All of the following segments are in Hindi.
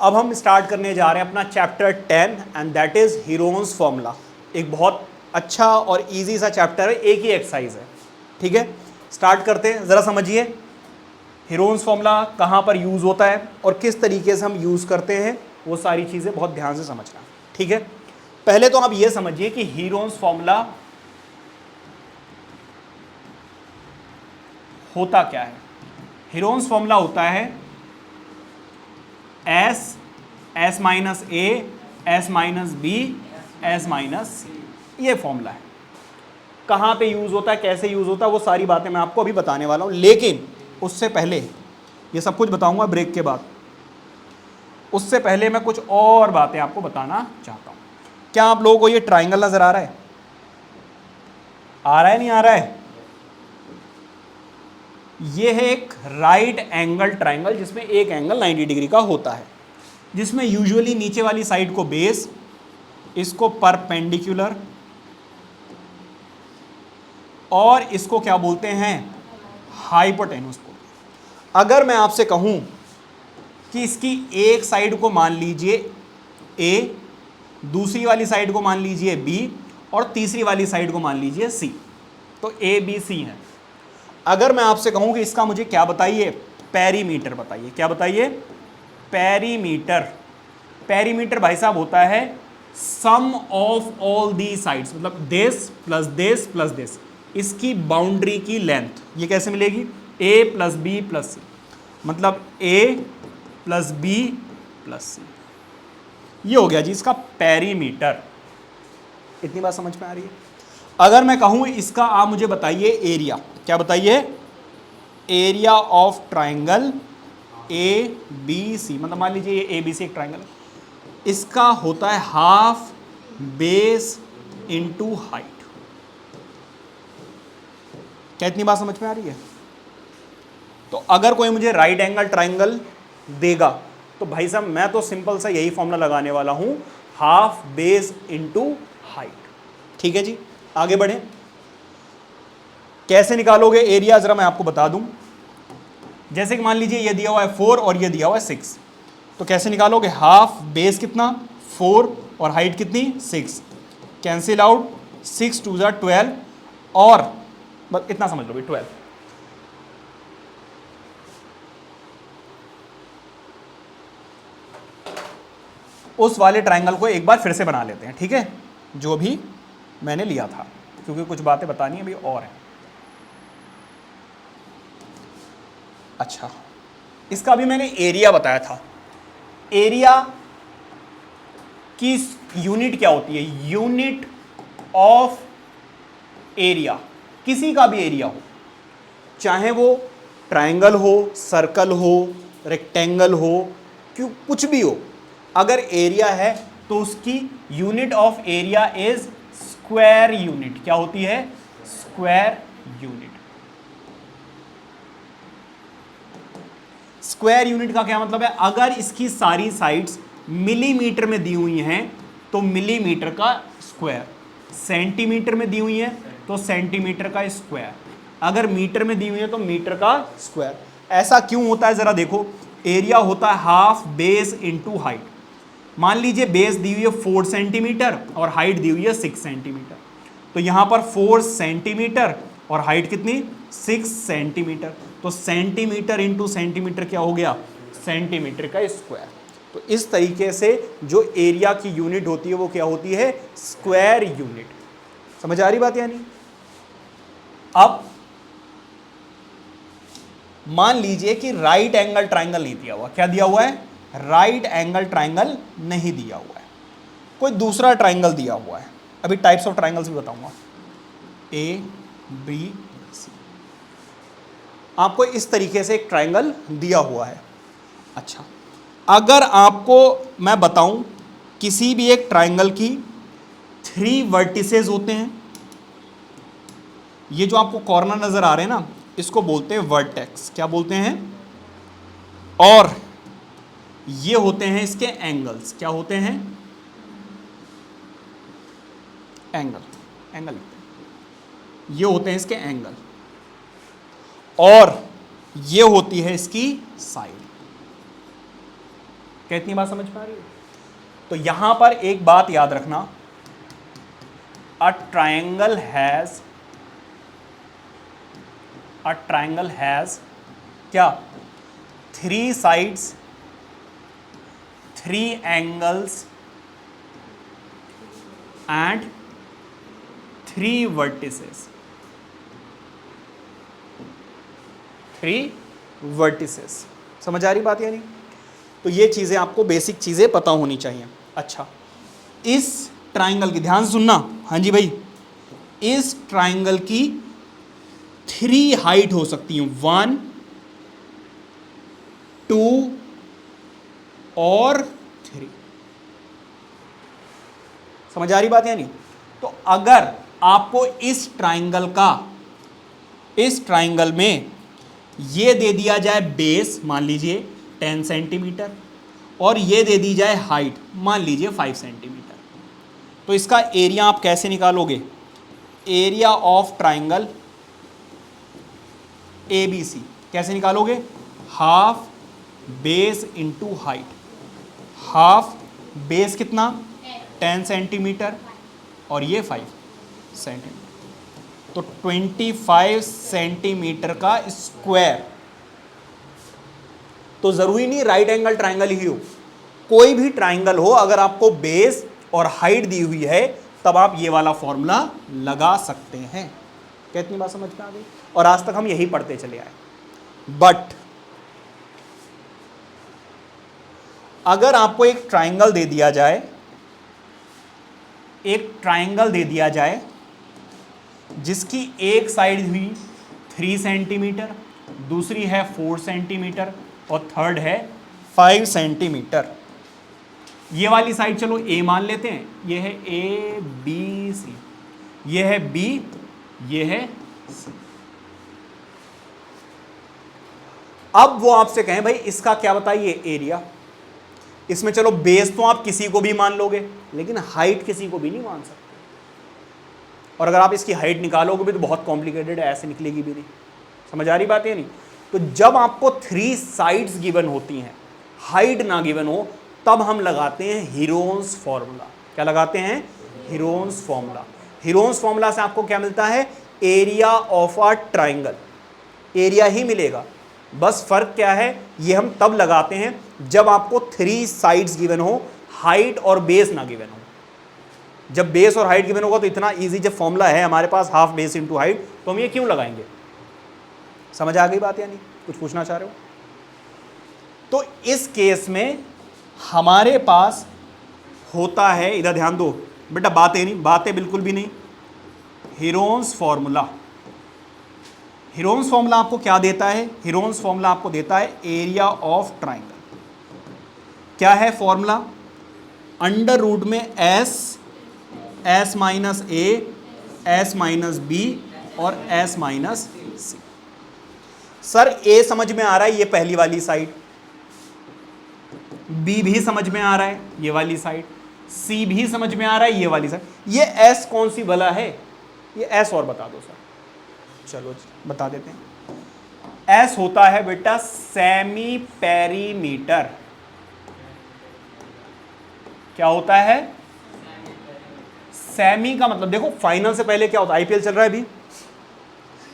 अब हम स्टार्ट करने जा रहे हैं अपना chapter 10 and that is Heron's formula. एक बहुत अच्छा और इजी सा चैप्टर है, एक ही एक्सरसाइज है। ठीक है, स्टार्ट करते हैं। ज़रा समझिए हीरोन्स फॉर्मूला कहाँ पर यूज़ होता है और किस तरीके से हम यूज़ करते हैं, वो सारी चीज़ें बहुत ध्यान से समझना। ठीक है, पहले तो आप ये समझिए कि हीरोन्स फॉर्मूला होता क्या है। हीरोन्स फॉर्मूला होता है S, S minus A, S minus B, S minus C. ये फॉर्मूला है। कहाँ पे यूज़ होता है, कैसे यूज़ होता है, वो सारी बातें मैं आपको अभी बताने वाला हूँ। लेकिन उससे पहले ये सब कुछ बताऊंगा ब्रेक के बाद। उससे पहले मैं कुछ और बातें आपको बताना चाहता हूँ। क्या आप लोगों को ये ट्राइंगल नज़र आ रहा है? आ रहा है नहीं आ रहा है? ये है एक राइट एंगल ट्राइंगल जिसमें एक एंगल 90 डिग्री का होता है, जिसमें यूजुअली नीचे वाली साइड को बेस, इसको परपेंडिकुलर, और इसको क्या बोलते हैं, हाइपोटेन्यूस को। अगर मैं आपसे कहूं कि इसकी एक साइड को मान लीजिए ए, दूसरी वाली साइड को मान लीजिए बी, और तीसरी वाली साइड को मान लीजिए सी, तो ए बी सी है। अगर मैं आपसे कहूं कि इसका मुझे क्या बताइए, पेरीमीटर बताइए। क्या बताइए? पेरीमीटर। पेरीमीटर भाई साहब होता है सम ऑफ ऑल दी साइड्स, मतलब this plus this plus this, इसकी बाउंड्री की लेंथ। ये कैसे मिलेगी? ए प्लस बी प्लस सी, मतलब ए प्लस बी प्लस सी। ये हो गया जी इसका पेरीमीटर। इतनी बात समझ में आ रही है? अगर मैं कहूं इसका आप मुझे बताइए एरिया। क्या बताइए? Area of triangle A B C, मतलब मान लीजिए ये ए बी सी एक ट्राइंगल है, इसका होता है हाफ बेस इनटू हाइट। क्या इतनी बात समझ में आ रही है? तो अगर कोई मुझे राइट एंगल ट्राइंगल देगा तो भाई साहब मैं तो सिंपल सा यही फॉर्मूला लगाने वाला हूं, हाफ बेस इनटू हाइट। ठीक है जी, आगे बढ़े। कैसे निकालोगे एरिया, जरा मैं आपको बता दूं। जैसे कि मान लीजिए ये दिया हुआ है 4 और ये दिया हुआ है 6, तो कैसे निकालोगे? हाफ बेस कितना 4 और हाइट कितनी 6, कैंसिल आउट, 6 2 ज़ा 12, और बस इतना समझ लो भाई 12। उस वाले ट्राइंगल को एक बार फिर से बना लेते हैं, ठीक है, जो भी मैंने लिया था, क्योंकि कुछ बातें बतानी अभी और है। अच्छा, इसका अभी मैंने एरिया बताया था। एरिया की यूनिट क्या होती है? यूनिट ऑफ एरिया, किसी का भी एरिया हो, चाहे वो ट्रायंगल हो, सर्कल हो, रेक्टेंगल हो, क्यों कुछ भी हो, अगर एरिया है तो उसकी unit of area is square unit. क्या होती है? Square unit. स्क्वायर यूनिट का क्या मतलब है? अगर इसकी सारी साइड्स मिलीमीटर में दी हुई हैं तो मिलीमीटर का स्क्वायर, सेंटीमीटर में दी हुई है तो सेंटीमीटर का स्क्वायर, अगर मीटर में दी हुई है तो मीटर का स्क्वायर। ऐसा क्यों होता है जरा देखो। एरिया होता है हाफ बेस इनटू हाइट। मान लीजिए बेस दी हुई है 4 सेंटीमीटर और हाइट दी हुई है 6 सेंटीमीटर, तो यहां पर 4 सेंटीमीटर और हाइट कितनी 6 सेंटीमीटर, तो सेंटीमीटर इंटू सेंटीमीटर क्या हो गया? सेंटीमीटर का स्क्वायर। तो इस तरीके से जो एरिया की यूनिट होती है वो क्या होती है? Square unit. समझ आ रही बात? यानी अब मान लीजिए कि राइट एंगल ट्राइंगल नहीं दिया हुआ। क्या दिया हुआ है? राइट एंगल ट्राइंगल नहीं दिया हुआ है, कोई दूसरा ट्राइंगल दिया हुआ है। अभी टाइप्स ऑफ ट्राइंगल्स भी बताऊंगा, ए बी सी। आपको इस तरीके से एक ट्राइंगल दिया हुआ है। अच्छा, अगर आपको मैं बताऊं किसी भी एक ट्राइंगल की 3 वर्टिसेस होते हैं, ये जो आपको कॉर्नर नजर आ रहे हैं ना, इसको बोलते हैं वर्टेक्स। क्या बोलते हैं? और ये होते हैं इसके एंगल्स। क्या होते हैं? एंगल। एंगल ये होते हैं इसके एंगल, और ये होती है इसकी साइड। क्या इतनी बात समझ में आ रही है? तो यहां पर एक बात याद रखना, अ ट्रायंगल हैज क्या, 3 sides, 3 angles and 3 vertices. 3 vertices, समझ आ रही बात या नहीं? तो ये चीजें आपको बेसिक चीजें पता होनी चाहिए। अच्छा, इस ट्राइंगल की ध्यान से सुनना, हाँ जी भाई, इस ट्राइंगल की 3 हाइट हो सकती हैं, 1, 2 और 3। समझ आ रही बात या नहीं? तो अगर आपको इस ट्राइंगल में ये दे दिया जाए बेस, मान लीजिए 10 सेंटीमीटर, और ये दे दी जाए हाइट, मान लीजिए 5 सेंटीमीटर, तो इसका एरिया आप कैसे निकालोगे? एरिया ऑफ ट्राइंगल ABC कैसे निकालोगे? Half base into height. Half base कितना? 10 सेंटीमीटर और ये 5 सेंटीमीटर, तो 25 सेंटीमीटर का स्क्वायर। तो जरूरी नहीं राइट एंगल ट्राइंगल ही हो, कोई भी ट्राइंगल हो, अगर आपको बेस और हाइट दी हुई है तब आप ये वाला फॉर्मूला लगा सकते हैं। कितनी बात समझ में आ गई? और आज तक हम यही पढ़ते चले आए। बट अगर आपको एक ट्राइंगल दे दिया जाए, जिसकी एक साइड हुई 3 सेंटीमीटर, दूसरी है 4 सेंटीमीटर और थर्ड है 5 सेंटीमीटर। ये वाली साइड चलो A मान लेते हैं, ये है ABC, ये है B, ये है C। अब वो आपसे कहें भाई इसका क्या बताइए एरिया। इसमें चलो बेस तो आप किसी को भी मान लोगे, लेकिन हाइट किसी को भी नहीं मान सकते, और अगर आप इसकी हाइट निकालोगे भी तो बहुत कॉम्प्लिकेटेड है, ऐसे निकलेगी भी नहीं। समझ आ रही बात है नहीं? तो जब आपको 3 साइड्स गिवन होती हैं, हाइट ना गिवन हो, तब हम लगाते हैं हीरोन्स फॉर्मूला। क्या लगाते हैं? Heron's formula. हीरोन्स फॉर्मूला से आपको क्या मिलता है? Area of a triangle, area ही मिलेगा। बस फर्क क्या है, ये हम तब लगाते हैं जब आपको 3 साइड्स गिवन हो, हाइट और बेस ना गिवन हो। जब बेस और हाइट गिवन होगा तो इतना इजी, जब फॉर्मूला है हमारे पास हाफ बेस इंटू हाइट, तो हम ये क्यों लगाएंगे? समझ आ गई बात या नहीं? कुछ पूछना चाह रहे हो? तो इस केस में हमारे पास होता है, इधर ध्यान दो बेटा, बातें बिल्कुल भी नहीं। हीरोन्स फॉर्मूला, हीरोन्स फॉर्मूला आपको क्या देता है? हीरोन्स फॉर्मूला आपको देता है एरिया ऑफ ट्राइंगल। क्या है फॉर्मूला? अंडर रूट में S minus A, S minus B और S minus C। Sir A समझ में आ रहा है, ये पहली वाली साइड, B भी समझ में आ रहा है, ये वाली साइड, C भी समझ में आ रहा है, ये वाली साइड। ये S कौन सी भला है? ये S और बता दो सर। चलो बता देते हैं। S होता है बेटा सेमी पेरीमीटर। क्या होता है? सेमी का मतलब देखो, फाइनल से पहले क्या होता है? IPL चल रहा है अभी,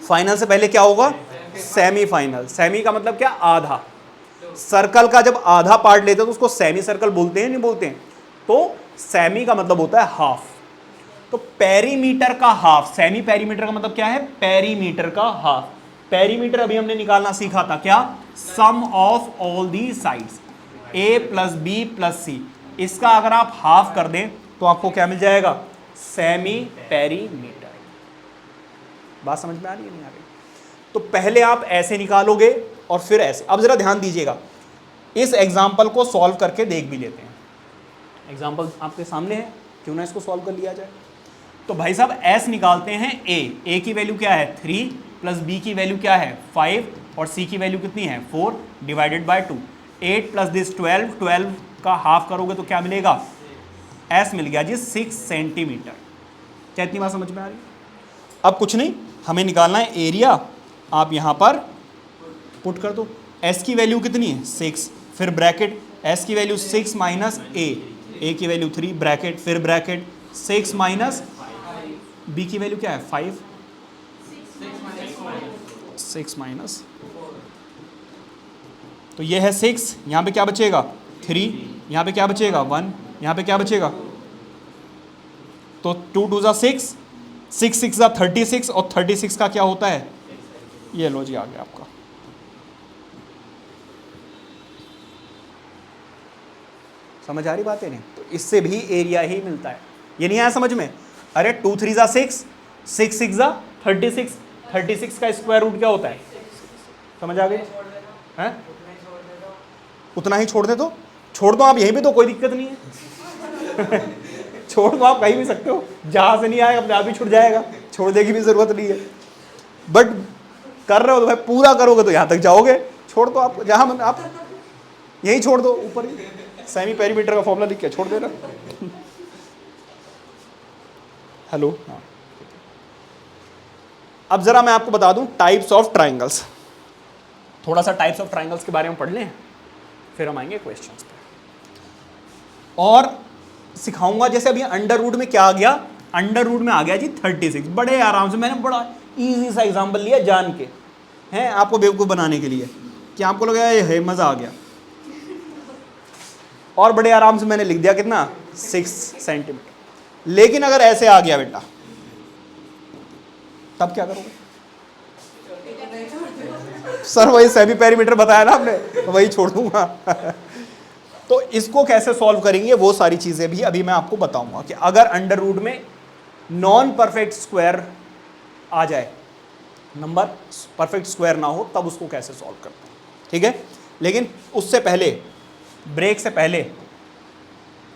फाइनल से पहले क्या होगा? सेमीफाइनल। सेमी का मतलब क्या? आधा। सर्कल का जब आधा पार्ट लेते हैं तो उसको सेमी सर्कल बोलते हैं, नहीं बोलते हैं? तो सेमी का मतलब होता है हाफ। तो पेरीमीटर का हाफ, सेमी पेरीमीटर का मतलब क्या है? पेरीमीटर का हाफ। पेरीमीटर अभी हमने निकालना सीखा था, क्या? Sum of all the sides, A plus B plus C। इसका अगर आप हाफ कर दें तो आपको क्या मिल जाएगा? Semi perimeter. बात समझ में आ रही है नहीं आ रही? तो पहले आप ऐसे निकालोगे और फिर ऐसे। अब जरा ध्यान दीजिएगा, इस एग्जाम्पल को सॉल्व करके देख भी लेते हैं। एग्जाम्पल आपके सामने है, क्यों ना इसको सॉल्व कर लिया जाए। तो भाई साहब S निकालते हैं A की वैल्यू क्या है? 3 प्लस B की वैल्यू क्या है? 5 और C की वैल्यू कितनी है? 4 डिवाइडेड बाय 2। 8 प्लस दिस 12 का हाफ करोगे तो क्या मिलेगा? S मिल गया जी 6 सेंटीमीटर। क्या इतनी बात समझ में आ रही है? अब कुछ नहीं, हमें निकालना है एरिया। आप यहां पर पुट कर दो। S की वैल्यू कितनी है? 6, फिर ब्रैकेट एस की वैल्यू 6 माइनस ए की वैल्यू 3 ब्रैकेट, फिर ब्रैकेट 6 माइनस बी की वैल्यू क्या है 5, 6 माइनस, तो ये है 6, यहाँ पे क्या बचेगा 3, यहाँ पे क्या बचेगा 1, यहाँ पे क्या बचेगा, तो 2 2 6, 6 6 36, और 36 का क्या होता है, ये लो जी आ गया आपका। समझ आ रही बात है नहीं? तो इससे भी एरिया ही मिलता है। ये नहीं आया समझ में? अरे 2 3 6, 6 6 36, 36 का स्क्वायर रूट क्या होता है? समझ आ गई? हैं? उतना ही छोड़ दे तो छोड़ दो आप यहीं पे, तो कोई दिक्कत नहीं है। छोड़ दो आप कहीं भी सकते हो, जहां से नहीं आए अपने आप ही छुट जाएगा, छोड़ने की भी जरूरत नहीं है। बट कर रहे हो तो भाई पूरा करोगे तो यहां तक जाओगे। छोड़ दो आप जहां आप यहीं छोड़ दो, ऊपर ही सेमी पेरीमीटर का फॉर्मूला लिख के छोड़ देना। हेलो हाँ। अब जरा मैं आपको बता दूं टाइप्स ऑफ ट्राइंगल्स, थोड़ा सा टाइप्स ऑफ ट्राइंगल्स के बारे में पढ़ लें, फिर हम आएंगे क्वेश्चंस पे। और सिखाऊंगा जैसे अभी अंडर रूट में क्या आ गया, अंडर रूट में आ गया जी 36, बड़े आराम से, मैंने बड़ा इजी सा एग्जांपल लिया जान के, हैं आपको बेवकूफ़ बनाने के लिए कि आपको लगा ये मज़ा आ गया, और बड़े आराम से मैंने लिख दिया कितना 6 सेंटीमीटर। लेकिन अगर ऐसे आ गया बेटा तब क्या करोगे? सर वही सेमी पेरीमीटर बताया ना आपने, वही छोड़ दूंगा। तो इसको कैसे सॉल्व करेंगे वो सारी चीजें भी अभी मैं आपको बताऊंगा कि अगर अंडर रूट में नॉन परफेक्ट स्क्वायर आ जाए, नंबर परफेक्ट स्क्वायर ना हो, तब उसको कैसे सॉल्व करते हैं, ठीक है। लेकिन उससे पहले, ब्रेक से पहले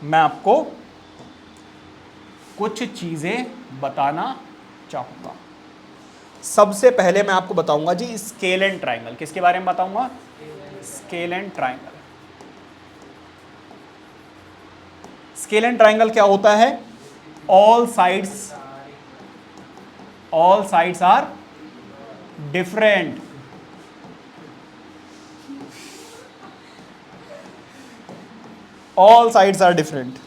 मैं आपको कुछ चीजें बताना चाहूंगा। सबसे पहले मैं आपको बताऊंगा जी स्केल एंड ट्राइंगल। किसके बारे में बताऊंगा? Scalene triangle. Scalene triangle क्या होता है? All sides are different, all sides are different.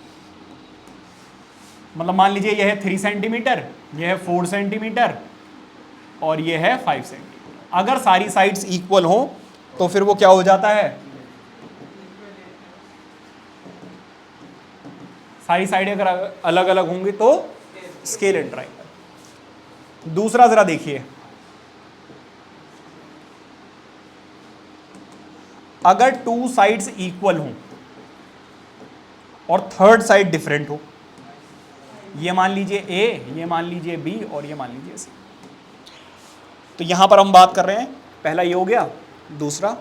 मतलब मान लीजिए यह है 3 सेंटीमीटर, यह है 4 सेंटीमीटर और यह है 5 सेंटीमीटर। अगर सारी साइड्स इक्वल हो तो फिर वो क्या हो जाता है? सारी साइडें अगर अलग अलग होंगी तो स्केल एंड ट्राइंगल। दूसरा जरा देखिए, अगर 2 साइड्स इक्वल हों और थर्ड साइड डिफरेंट हो, ये मान लीजिए ए, ये मान लीजिए बी और ये मान लीजिए सी, तो यहां पर हम बात कर रहे हैं, पहला ये हो गया। दूसरा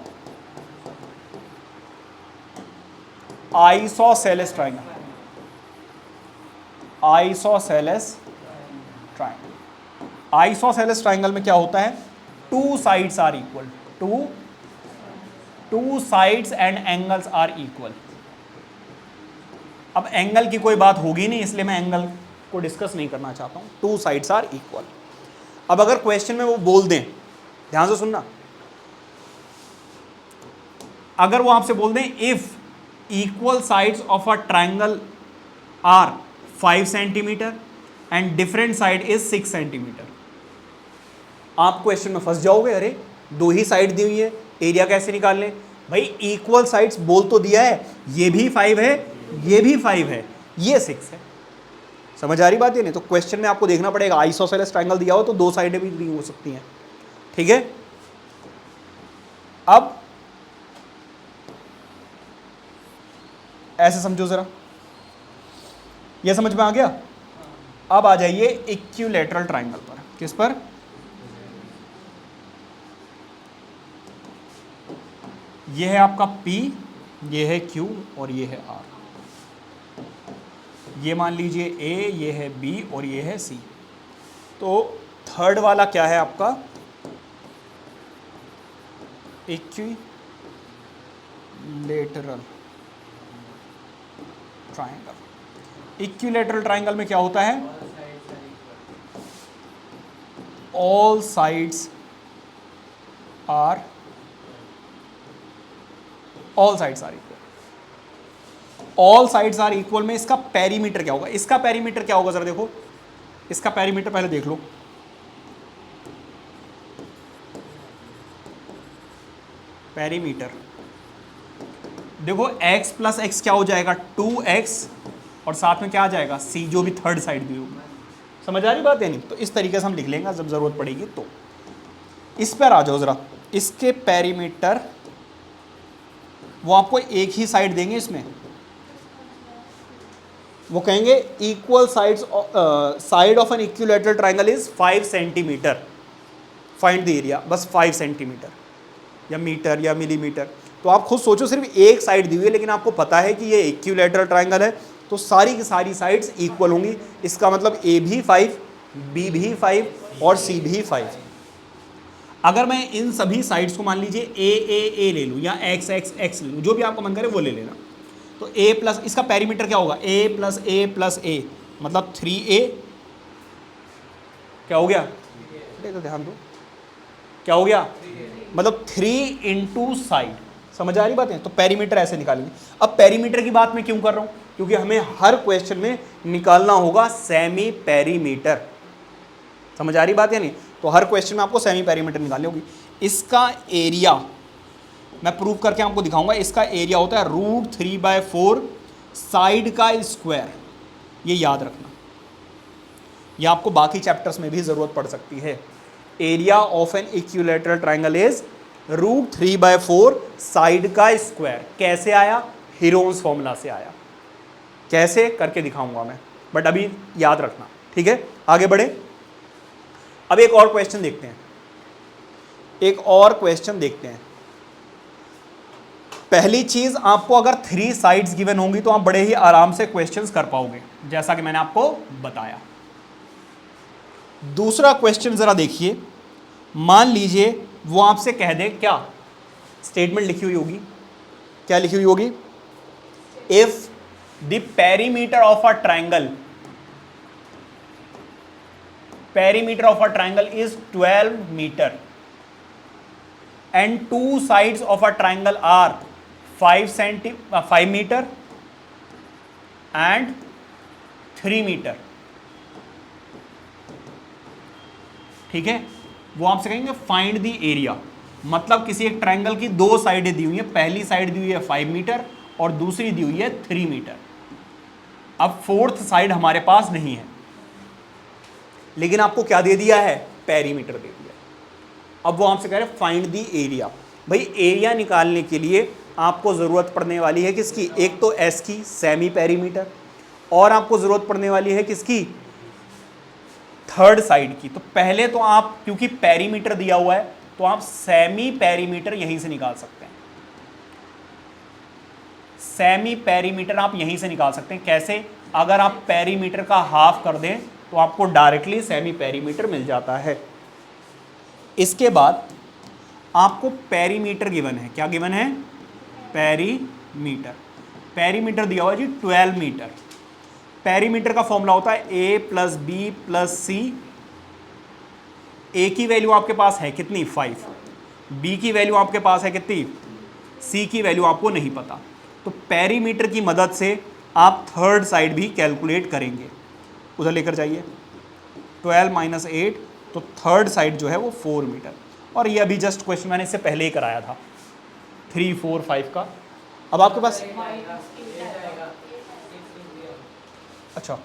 isosceles triangle. Isosceles triangle, isosceles triangle में क्या होता है? 2 sides are equal, two sides and angles are equal. अब एंगल की कोई बात होगी नहीं, इसलिए मैं एंगल को डिस्कस नहीं करना चाहता हूं। 2 साइड्स आर इक्वल। अब अगर क्वेश्चन में वो बोल दें, ध्यान से सुनना, अगर वो आपसे बोल दें if equal sides of a triangle are 5 centimetre and different side is 6 centimetre, आप क्वेश्चन में फंस जाओगे। अरे 2 ही साइड दी हुई है, एरिया कैसे निकाल लें? भाई इक्वल साइड्स बोल तो दिया है, ये भी 5 है, ये भी 5 है, ये 6 है। समझ आ रही बात? ये नहीं तो क्वेश्चन में आपको देखना पड़ेगा, आइसोसेलेस ट्राइंगल दिया हो तो 2 साइडें भी दी हो सकती हैं, ठीक है। अब ऐसे समझो जरा, ये समझ में आ गया? अब आ जाइए इक्विलैटरल ट्राइंगल पर। किस पर? यह है आपका P, ये है Q और ये है R। ये मान लीजिए A, ये है B और ये है C। तो थर्ड वाला क्या है आपका? Equilateral triangle. इक्विलैटरल ट्राइंगल में क्या होता है? All sides are equal. All sides are equal में इसका पेरीमीटर क्या होगा, इसका पेरीमीटर क्या होगा जरा देखो, इसका पेरीमीटर पहले देख लो। पेरीमीटर देखो x प्लस एक्स क्या हो जाएगा 2x, और साथ में क्या आ जाएगा c, जो भी थर्ड साइड भी होगी। समझ आ रही बात है नहीं? तो इस तरीके से हम लिख लेंगे जब जरूरत पड़ेगी तो। इस पर आ जाओ जरा, इसके पेरीमीटर वो आपको एक ही साइड देंगे, इसमें वो कहेंगे equal sides side of an equilateral triangle is 5 centimetre, find the area, बस 5 सेंटीमीटर या मीटर या मिलीमीटर। तो आप खुद सोचो, सिर्फ एक साइड दी हुई है लेकिन आपको पता है कि ये इक्विलैटरल ट्राइंगल है, तो सारी की सारी साइड्स इक्वल होंगी। इसका मतलब ए भी 5, बी भी 5 और सी भी 5। अगर मैं इन सभी साइड्स को मान लीजिए ए ले लूँ या एक्स एक्स एक्स ले लूँ, जो भी आपको मन करे वो ले लेना, तो ए प्लस इसका पेरीमीटर क्या होगा, ए प्लस ए मतलब 3a, क्या हो गया, तो ध्यान दो क्या हो गया, मतलब 3 इंटू साइड। समझ आ रही बात है? तो पेरीमीटर ऐसे निकालेंगे। अब पेरीमीटर की बात मैं क्यों कर रहा हूँ, क्योंकि हमें हर क्वेश्चन में निकालना होगा सेमी पेरीमीटर। समझ आ रही बात है नहीं? तो हर क्वेश्चन में आपको सेमी पेरीमीटर निकालनी होगी। इसका एरिया मैं प्रूव करके आपको दिखाऊंगा, इसका एरिया होता है √3/4 साइड का स्क्वायर। ये याद रखना, ये आपको बाकी चैप्टर्स में भी जरूरत पड़ सकती है। Area of an equilateral triangle is √3/4 side का स्क्वायर। कैसे आया, हीरोन्स फॉर्मूला से आया, कैसे करके दिखाऊंगा मैं, बट अभी याद रखना, ठीक है? आगे बढ़े, अब एक और क्वेश्चन देखते हैं, एक और क्वेश्चन देखते हैं। पहली चीज, आपको अगर 3 साइड्स गिवन होंगी तो आप बड़े ही आराम से क्वेश्चंस कर पाओगे, जैसा कि मैंने आपको बताया। दूसरा क्वेश्चन जरा देखिए, मान लीजिए वो आपसे कह दे, क्या स्टेटमेंट लिखी हुई होगी, क्या लिखी हुई होगी, if the perimeter of a triangle, perimeter of a triangle is 12 meter and two sides of a triangle are 5 meter and 3 meter। ठीक है, वो आपसे कहेंगे फाइंड द एरिया, मतलब किसी एक ट्राइंगल की 2 साइडें दी हुई है, पहली साइड दी हुई है 5 मीटर और दूसरी दी हुई है 3 मीटर। अब 4th साइड हमारे पास नहीं है, लेकिन आपको क्या दे दिया है, पेरीमीटर दे दिया। अब वो आपसे कह रहे हैं फाइंड द एरिया। भाई एरिया निकालने के लिए आपको ज़रूरत पड़ने वाली है किसकी, एक तो एस की सेमी पेरीमीटर, और आपको ज़रूरत पड़ने वाली है किसकी, थर्ड साइड की। तो पहले तो आप, क्योंकि पेरीमीटर दिया हुआ है, तो आप सेमी पेरीमीटर यहीं से निकाल सकते हैं। सेमी पेरीमीटर आप यहीं से निकाल सकते हैं। कैसे, अगर आप पेरीमीटर का हाफ कर दें तो आपको डायरेक्टली सेमी पेरीमीटर मिल जाता है। इसके बाद आपको पेरीमीटर गिवन है, क्या गिवन है, पेरीमीटर। पेरीमीटर दिया हुआ जी 12 मीटर। पेरीमीटर का फॉर्मूला होता है a + b + c। a की वैल्यू आपके पास है कितनी, 5, b की वैल्यू आपके पास है कितनी, c की वैल्यू आपको नहीं पता। तो पेरीमीटर की मदद से आप थर्ड साइड भी कैलकुलेट करेंगे। उधर लेकर जाइए, 12 - 8, तो थर्ड साइड जो है वो 4 मीटर। और ये अभी जस्ट क्वेश्चन मैंने इससे पहले ही कराया था 3, 4, 5 का। अब आपके पास अच्छा,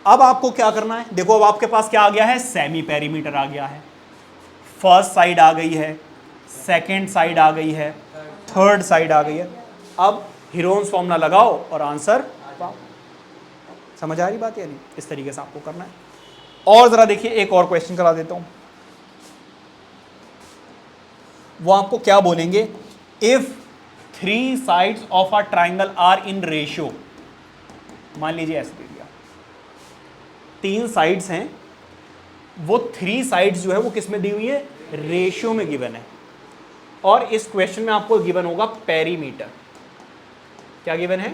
अब आपको क्या करना है, देखो अब आपके पास क्या आ गया है, सेमी पेरीमीटर आ गया है, फर्स्ट साइड आ गई है, सेकेंड साइड आ गई है, थर्ड साइड आ गई है। अब हीरोन्स फॉर्मूला लगाओ और आंसर पाओ। समझ आ रही बात या नहीं? इस तरीके से आपको करना है। और जरा देखिए, एक और क्वेश्चन करा देता हूं। वो आपको क्या बोलेंगे, if 3 sides of a triangle are in ratio. मान लीजिए ऐसे दे दिया, 3 साइड्स हैं, वो 3 साइड्स जो है वो किस में दी हुई है, रेशियो में गिवन है। और इस क्वेश्चन में आपको गिवन होगा पेरीमीटर। क्या गिवन है,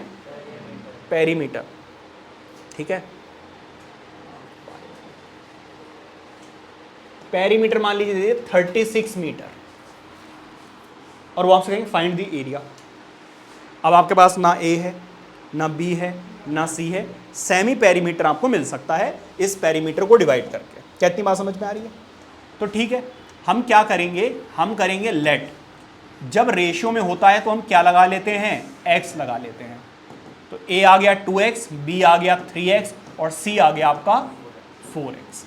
पेरीमीटर। ठीक है, पेरीमीटर मान लीजिए 36 मीटर। और वो आपसे कहेंगे फाइंड द एरिया। अब आपके पास ना ए है, ना बी है, ना सी है, सेमी पेरीमीटर आपको मिल सकता है इस पेरीमीटर को डिवाइड करके। क्या इतनी बात समझ में आ रही है? तो ठीक है, हम क्या करेंगे, हम करेंगे लेट। जब रेशियो में होता है तो हम क्या लगा लेते हैं, एक्स लगा लेते हैं। तो ए आ गया 2x, बी आ गया 3x और सी आ गया आपका 4x।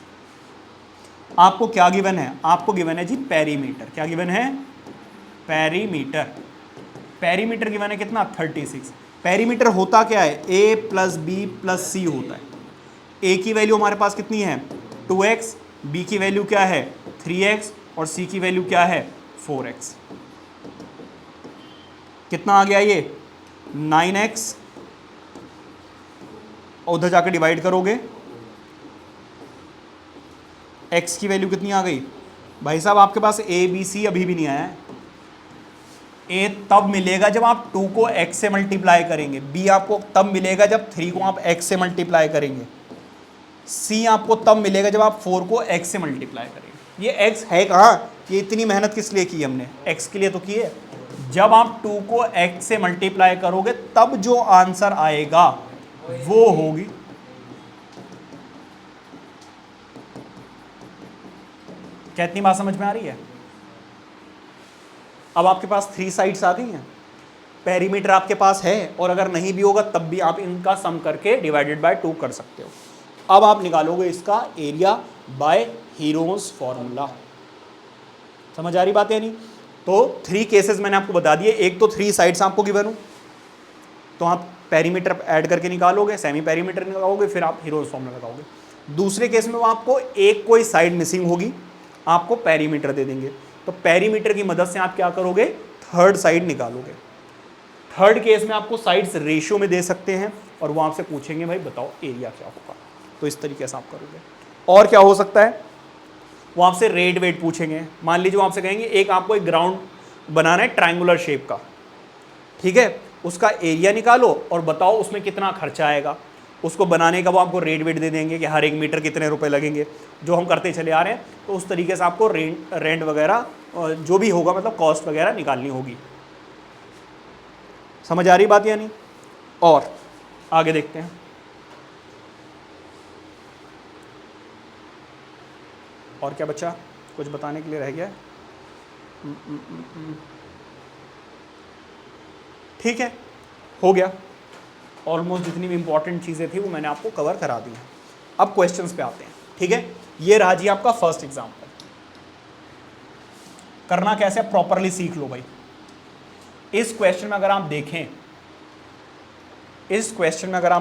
आपको क्या गिवन है, आपको गिवन है जी पेरीमीटर। क्या गिवन है, पेरीमीटर। पेरीमीटर गिवन है कितना, 36। पेरीमीटर होता क्या है, a प्लस बी प्लस सी होता है। a की वैल्यू हमारे पास कितनी है 2x, b की वैल्यू क्या है 3x और c की वैल्यू क्या है 4x। कितना आ गया ये 9x, और उधर जाकर डिवाइड करोगे x की वैल्यू कितनी आ गई। भाई साहब आपके पास a b c अभी भी नहीं आया है। a तब मिलेगा जब आप 2 को x से मल्टीप्लाई करेंगे, b आपको तब मिलेगा जब 3 को आप x से मल्टीप्लाई करेंगे, c आपको तब मिलेगा जब आप 4 को x से मल्टीप्लाई करेंगे। ये x है कहाँ, ये इतनी मेहनत किस लिए की हमने, x के लिए तो की है। जब आप 2 को x से मल्टीप्लाई करोगे तब जो आंसर आएगा वो होगी, क्या इतनी बात समझ में आ रही है? अब आपके पास 3 साइड्स आ गई हैं, पेरीमीटर आपके पास है, और अगर नहीं भी होगा तब भी आप इनका सम करके डिवाइडेड बाय 2 कर सकते हो। अब आप निकालोगे इसका एरिया बाय हीरोज फॉर्मूला। समझ आ रही बात है नहीं? तो 3 केसेस मैंने आपको बता दिए। एक तो 3 साइड्स आपको गिवन हो तो आप पेरीमीटर ऐड करके निकालोगे, सेमी पेरीमीटर निकालोगे, फिर आप हीरोज फॉर्मूला लगाओगे। दूसरे केस में वो आपको एक कोई साइड मिसिंग होगी, आपको पेरीमीटर दे देंगे। तो पेरीमीटर की मदद से आप क्या करोगे, थर्ड साइड निकालोगे। थर्ड केस में आपको साइड्स रेशियो में दे सकते हैं और वो आपसे पूछेंगे भाई बताओ एरिया क्या होगा, तो इस तरीके से आप करोगे। और क्या हो सकता है, वो आपसे रेट वेट पूछेंगे। मान लीजिए वो आपसे कहेंगे एक आपको एक ग्राउंड बनाना है ट्रायंगुलर शेप का, ठीक है, उसका एरिया निकालो और बताओ उसमें कितना खर्चा आएगा। उसको बनाने का वो आपको रेट वेट दे देंगे कि हर 1 मीटर कितने रुपए लगेंगे, जो हम करते चले आ रहे हैं। तो उस तरीके से आपको रेंट वगैरह जो भी होगा, मतलब कॉस्ट वगैरह निकालनी होगी। समझ आ रही बात या नहीं? और आगे देखते हैं। और क्या बच्चा, कुछ बताने के लिए रह गया? ठीक है, हो गया। ऑलमोस्ट जितनी भी इंपॉर्टेंट चीज़ें थी वो मैंने आपको कवर करा दी हैं। अब क्वेश्चंस पे आते हैं, ठीक है। ये रहा जी आपका फर्स्ट एग्जाम्पल। करना कैसे, प्रॉपरली सीख लो भाई। इस क्वेश्चन में अगर आप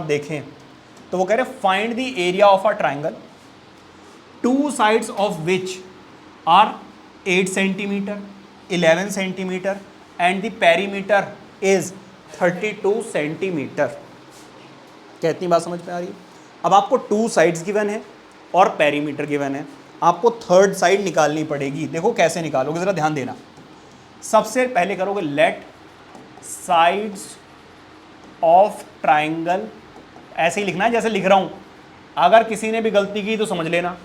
देखें, तो वो कह रहे find the area of a triangle, 2 sides of which are 8 centimetre, 11 centimetre and the perimeter is 32 centimetre. क्या इतनी बात समझ में आ रही है? अब आपको 2 साइड्स गिवन है और पेरीमीटर गिवन है, आपको थर्ड साइड निकालनी पड़ेगी। देखो कैसे निकालोगे, जरा ध्यान देना। सबसे पहले करोगे लेट साइड्स ऑफ ट्राइंगल, ऐसे ही लिखना है जैसे लिख रहा हूं। अगर किसी ने भी गलती की तो समझ लेना।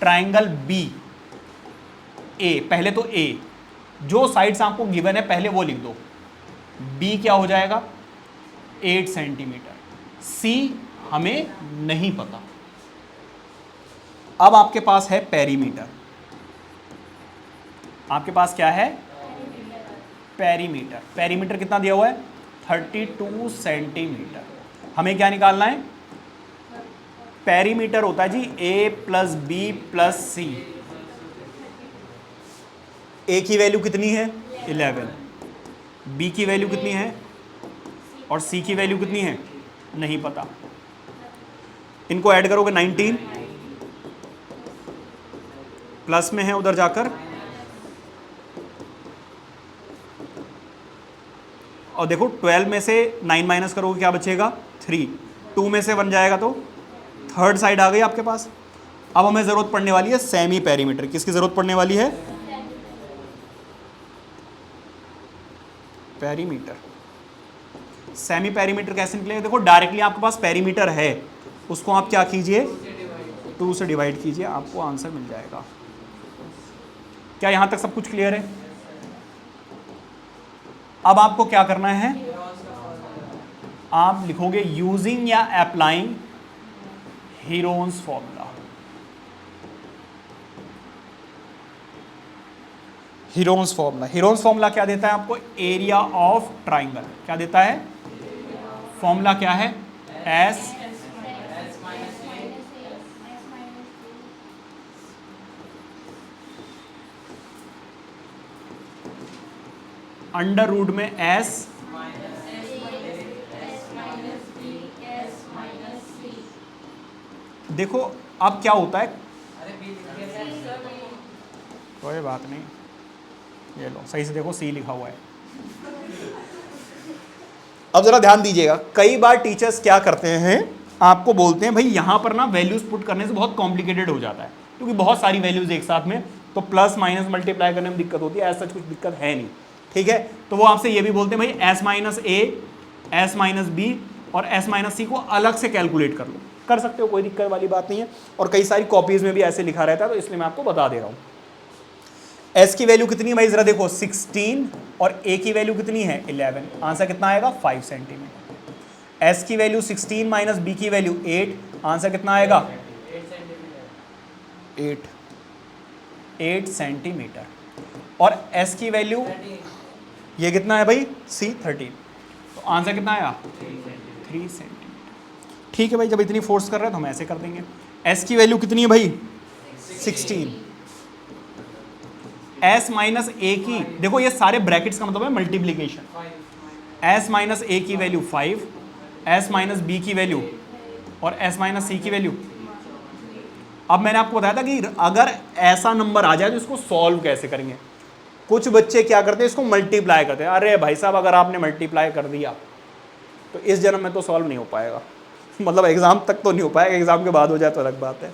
ट्राइंगल बी ए, पहले तो ए, जो साइड्स आपको गिवन है पहले वो लिख दो। बी क्या हो जाएगा 8 सेंटीमीटर, सी हमें नहीं पता। अब आपके पास है पेरीमीटर, आपके पास क्या है पेरीमीटर। पेरीमीटर कितना दिया हुआ है 32 सेंटीमीटर। हमें क्या निकालना है, पेरीमीटर होता है जी a plus B plus C. a की वैल्यू कितनी है 11, b की वैल्यू कितनी है और c की वैल्यू कितनी है नहीं पता। इनको ऐड करोगे 19, प्लस में है उधर जाकर, और देखो 12 में से 9 माइनस करोगे क्या बचेगा 3, 2 में से 1 जाएगा तो थर्ड साइड आ गई आपके पास। अब हमें जरूरत पड़ने वाली है सेमी पेरीमीटर। किसकी जरूरत पड़ने वाली है, पेरीमीटर। सेमी पेरीमीटर कैसे निकलेगा, देखो डायरेक्टली आपके पास पेरीमीटर है, उसको आप क्या कीजिए 2 से डिवाइड कीजिए, आपको आंसर मिल जाएगा। क्या यहां तक सब कुछ क्लियर है? अब आपको क्या करना है, आप लिखोगे यूजिंग या applying Heron's formula. Heron's formula, Heron's formula क्या देता है आपको, एरिया ऑफ ट्राइंगल। क्या देता है, फॉर्मूला क्या है, एस अंडर रूट में एस देखो अब क्या होता है, कोई बात नहीं, ये लो सही से देखो, सी लिखा हुआ है। अब जरा ध्यान दीजिएगा, कई बार टीचर्स क्या करते हैं, आपको बोलते हैं भाई यहां पर ना वैल्यूज पुट करने से बहुत कॉम्प्लिकेटेड हो जाता है, क्योंकि बहुत सारी वैल्यूज एक साथ में, तो प्लस माइनस मल्टीप्लाई करने में दिक्कत होती है, ऐसा कुछ दिक्कत है नहीं, ठीक है। तो वो आपसे ये भी बोलते हैं भाई S minus A, S minus B और एस माइनस सी को अलग से कैलकुलेट कर लो, कर सकते हो, कोई दिक्कत वाली बात नहीं है। और कई सारी कॉपीज में भी ऐसे लिखा रहता है, तो इसलिए मैं आपको बता दे रहा हूं। एस की वैल्यू कितनी है भाई, जरा देखो 16 और ए की वैल्यू कितनी है 11, आंसर कितना आएगा 5 सेंटीमीटर। एस की वैल्यू 16 माइनस बी की वैल्यू 8, आंसर कितना आएगा 8 सेंटीमीटर। और एस की वैल्यू ये कितना है भाई सी 13, तो आंसर कितना आया 3 सेंटीमीटर। ठीक है भाई, जब इतनी फोर्स कर रहे हैं तो हम ऐसे कर देंगे। एस की वैल्यू कितनी है भाई 16, एस माइनस ए की, देखो ये सारे ब्रैकेट्स का मतलब है मल्टीप्लीकेशन, एस माइनस ए की वैल्यू 5, एस माइनस बी की वैल्यू और एस माइनस सी की वैल्यू। अब मैंने आपको बताया था कि अगर ऐसा नंबर आ जाए तो इसको सॉल्व कैसे करेंगे। कुछ बच्चे क्या करते हैं, इसको मल्टीप्लाई करते हैं। अरे भाई साहब, अगर आपने मल्टीप्लाई कर दिया तो इस जन्म में तो सॉल्व नहीं हो पाएगा, मतलब एग्जाम तक तो नहीं हो पाएगा, एग्जाम के बाद हो जाए तो अलग बात है।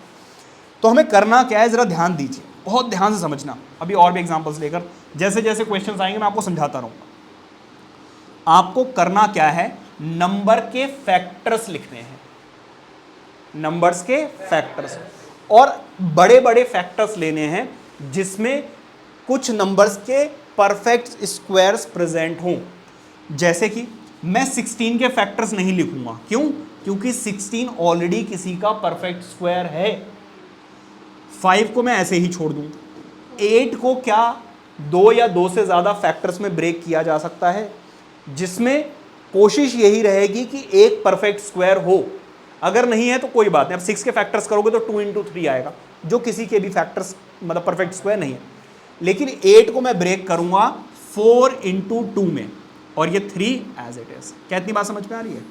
तो हमें करना क्या है, जरा ध्यान दीजिए, बहुत ध्यान से समझना। अभी और भी एग्जांपल्स लेकर जैसे जैसे क्वेश्चंस आएंगे मैं आपको समझाता रहूंगा। आपको करना क्या है, नंबर के फैक्टर्स लिखने हैं, नंबर्स के फैक्टर्स, और बड़े बड़े फैक्टर्स लेने हैं जिसमें कुछ नंबर्स के परफेक्ट स्क्वायर्स प्रेजेंट हों। जैसे कि मैं 16 के फैक्टर्स नहीं लिखूंगा, क्यों, क्योंकि 16 ऑलरेडी किसी का परफेक्ट स्क्वायर है। 5 को मैं ऐसे ही छोड़ दूं। 8 को क्या 2 या 2 से ज़्यादा फैक्टर्स में ब्रेक किया जा सकता है, जिसमें कोशिश यही रहेगी कि एक परफेक्ट स्क्वायर हो। अगर नहीं है तो कोई बात नहीं, अब 6 के फैक्टर्स करोगे तो 2 इंटू 3 आएगा, जो किसी के भी फैक्टर्स मतलब परफेक्ट स्क्वायर नहीं है। लेकिन 8 को मैं ब्रेक करूंगा 4 इंटू 2 में, और ये 3 एज इट इज। क्या इतनी बात समझ में आ रही है?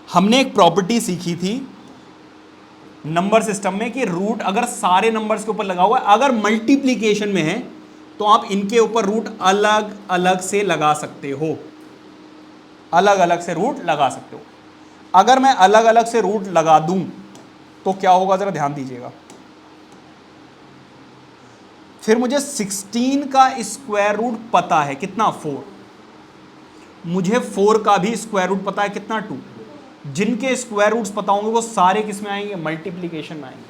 हमने एक प्रॉपर्टी सीखी थी नंबर सिस्टम में कि रूट अगर सारे नंबर्स के ऊपर लगा हुआ है, अगर मल्टीप्लीकेशन में है तो आप इनके ऊपर रूट अलग अलग से लगा सकते हो, अलग अलग से रूट लगा सकते हो। अगर मैं अलग अलग से रूट लगा दूं तो क्या होगा, जरा ध्यान दीजिएगा। फिर मुझे 16 का स्क्वायर रूट पता है कितना 4, मुझे 4 का भी स्क्वायर रूट पता है कितना 2। जिनके स्क्वायर रूट्स पता होंगे वो सारे किस में आएंगे, मल्टीप्लीकेशन में आएंगे।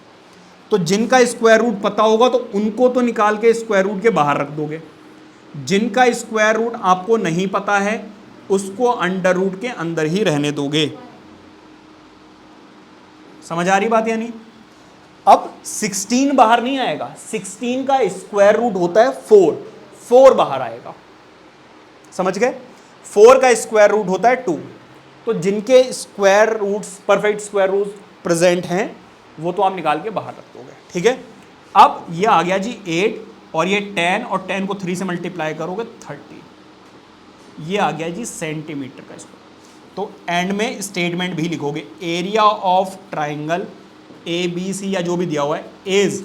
तो जिनका स्क्वायर रूट पता होगा तो उनको तो निकाल के स्क्वायर रूट के बाहर रख दोगे, जिनका स्क्वायर रूट आपको नहीं पता है उसको अंडर रूट के अंदर ही रहने दोगे। समझ आ रही बात? यानी अब 16 बाहर नहीं आएगा, 16 का स्क्वायर रूट होता है 4, 4 बाहर आएगा, समझ गए? 4 का स्क्वायर रूट होता है 2। तो जिनके square roots perfect square roots present हैं वो तो आप निकाल के बाहर रख दोगे, ठीक है। अब ये आ गया जी 8 और ये 10, और 10 को 3 से मल्टीप्लाई करोगे 30, ये आ गया जी सेंटीमीटर का स्क्वायर। तो एंड में स्टेटमेंट भी लिखोगे, एरिया ऑफ ट्राइंगल ABC या जो भी दिया हुआ है इज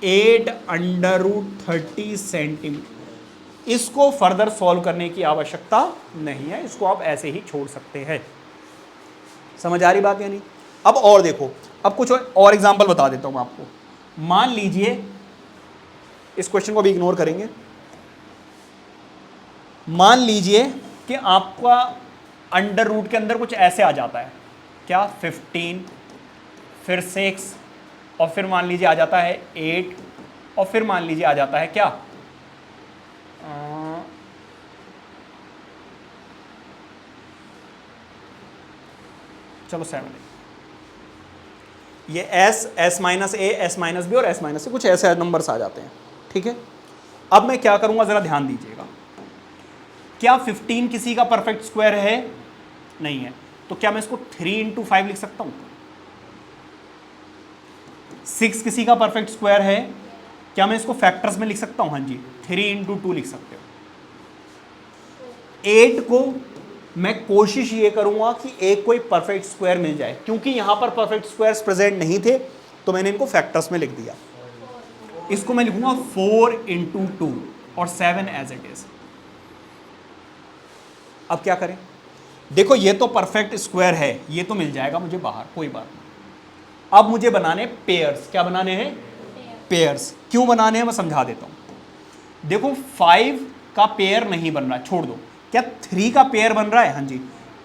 8 अंडर रूट 30 सेंटीमीटर। इसको फर्दर सॉल्व करने की आवश्यकता नहीं है, इसको आप ऐसे ही छोड़ सकते हैं। समझ आ रही बात? यानी अब और देखो, अब कुछ और एग्जांपल बता देता हूं मैं आपको। मान लीजिए, इस क्वेश्चन को भी इग्नोर करेंगे। मान लीजिए कि आपका अंडर रूट के अंदर कुछ ऐसे आ जाता है, क्या 15, फिर 6, और फिर मान लीजिए आ जाता है 8, और फिर मान लीजिए आ जाता है क्या चलो 7 ये S, S minus A, S minus B और एस माइनस सी, कुछ ऐसे नंबर्स आ जाते हैं, ठीक है। अब मैं क्या करूंगा जरा ध्यान दीजिएगा, क्या 15 किसी का परफेक्ट स्क्वायर है? नहीं है, तो क्या मैं इसको 3 इंटू 5 लिख सकता हूं? 6 किसी का परफेक्ट स्क्वायर है, क्या मैं इसको फैक्टर्स में लिख सकता हूं? हाँ जी, 3 इंटू 2 लिख सकते हो। 8 को मैं कोशिश ये करूंगा कि एक कोई परफेक्ट स्क्वायर मिल जाए, क्योंकि यहां पर परफेक्ट स्क्वायर्स प्रेजेंट नहीं थे तो मैंने इनको फैक्टर्स में लिख दिया। इसको मैं लिखूंगा 4 इंटू 2 और 7 एज इट इज। अब क्या करें? देखो ये तो परफेक्ट स्क्वायर है, ये तो मिल जाएगा मुझे बाहर, कोई बात नहीं। अब मुझे बनाने पेयर्स। क्या बनाने हैं? पेयर्स। क्यों बनाने हैं मैं समझा देता हूं। देखो 5 का पेयर नहीं बन रहा, छोड़ दो। क्या 3 का पेयर बन रहा है? हाँ जी,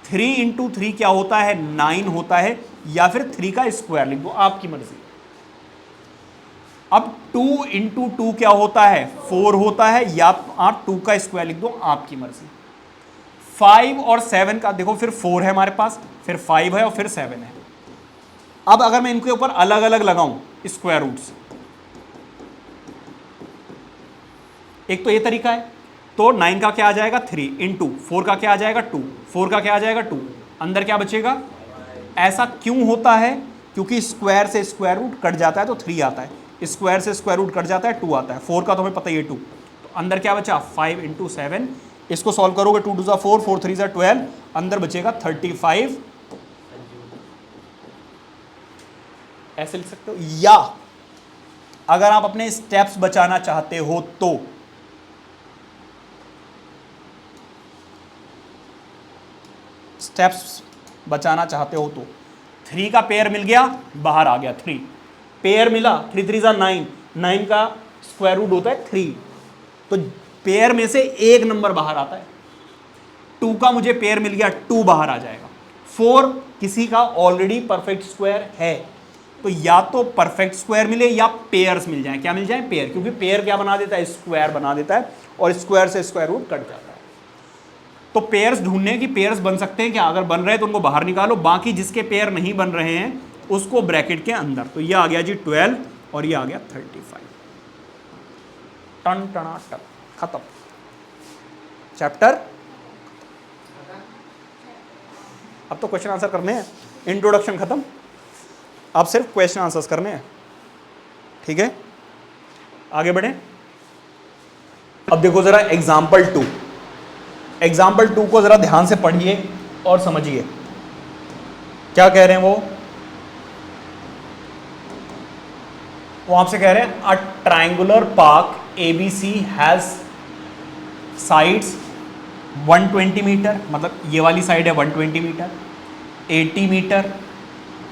3 इंटू 3 क्या होता है? 9 होता है, या फिर 3 का स्क्वायर लिख दो, आपकी मर्जी। अब 2 इंटू 2 क्या होता है? 4 होता है, या आप 2 का स्क्वायर लिख दो, आपकी मर्जी। 5 और 7 का देखो, फिर 4 है हमारे पास, फिर 5 है और फिर 7 है। अब अगर मैं इनके ऊपर अलग अलग लगाऊं स्क्वायर रूट्स, एक तो ये तरीका है, तो 9 का क्या आ जाएगा? 3 इंटू 4 का क्या आ जाएगा? 2, 4 का क्या आ जाएगा? 2, अंदर क्या बचेगा? ऐसा क्यों होता है? क्योंकि स्क्वायर से स्क्वायर रूट कट जाता है तो 3 आता है, स्क्वायर से स्क्वायर रूट कट जाता है 2 आता है। 4 का तो हमें पता ही है 2, तो अंदर क्या बचा? 5 इंटू 7। इसको सॉल्व करोगे 2 2 ज़ा 4, 4 3 ज़ा 12, अंदर बचेगा 35। ऐसे लिख सकते हो। या अगर आप अपने स्टेप्स बचाना चाहते हो तो स्टेप्स बचाना चाहते हो तो 3 का पेयर मिल गया, बाहर आ गया 3 पेयर मिला, 3 3 ज़ा 9, 9 का स्क्वायर रूट होता है 3, तो पेयर में से एक नंबर बाहर आता है। 2 का मुझे पेयर मिल गया, 2 बाहर आ जाएगा। 4 किसी का ऑलरेडी परफेक्ट स्क्वायर है, तो या तो परफेक्ट स्क्वायर मिले या पेयर्स मिल जाए। क्या मिल जाए? पेयर, क्योंकि पेयर क्या बना देता है? स्क्वायर बना देता है, और स्क्वायर से स्क्वायर रूट कट जाता है। तो पेयर्स ढूंढने की, पेयर्स बन सकते हैं क्या? अगर बन रहे हैं तो उनको बाहर निकालो, बाकी जिसके पेयर नहीं बन रहे हैं उसको ब्रैकेट के अंदर। तो ये आ गया जी 12 और ये आ गया 35। टन टना टन, खत्म चैप्टर। अब तो क्वेश्चन आंसर करने हैं, इंट्रोडक्शन खत्म, अब सिर्फ क्वेश्चन आंसर्स करने हैं, ठीक है। आगे बढ़े। अब देखो जरा एग्जाम्पल 2, एग्जाम्पल 2 को जरा ध्यान से पढ़िए और समझिए क्या कह रहे हैं। वो आपसे कह रहे हैं a triangular park ABC has sides 120 metre, मतलब ये वाली साइड है 120 मीटर, 80 मीटर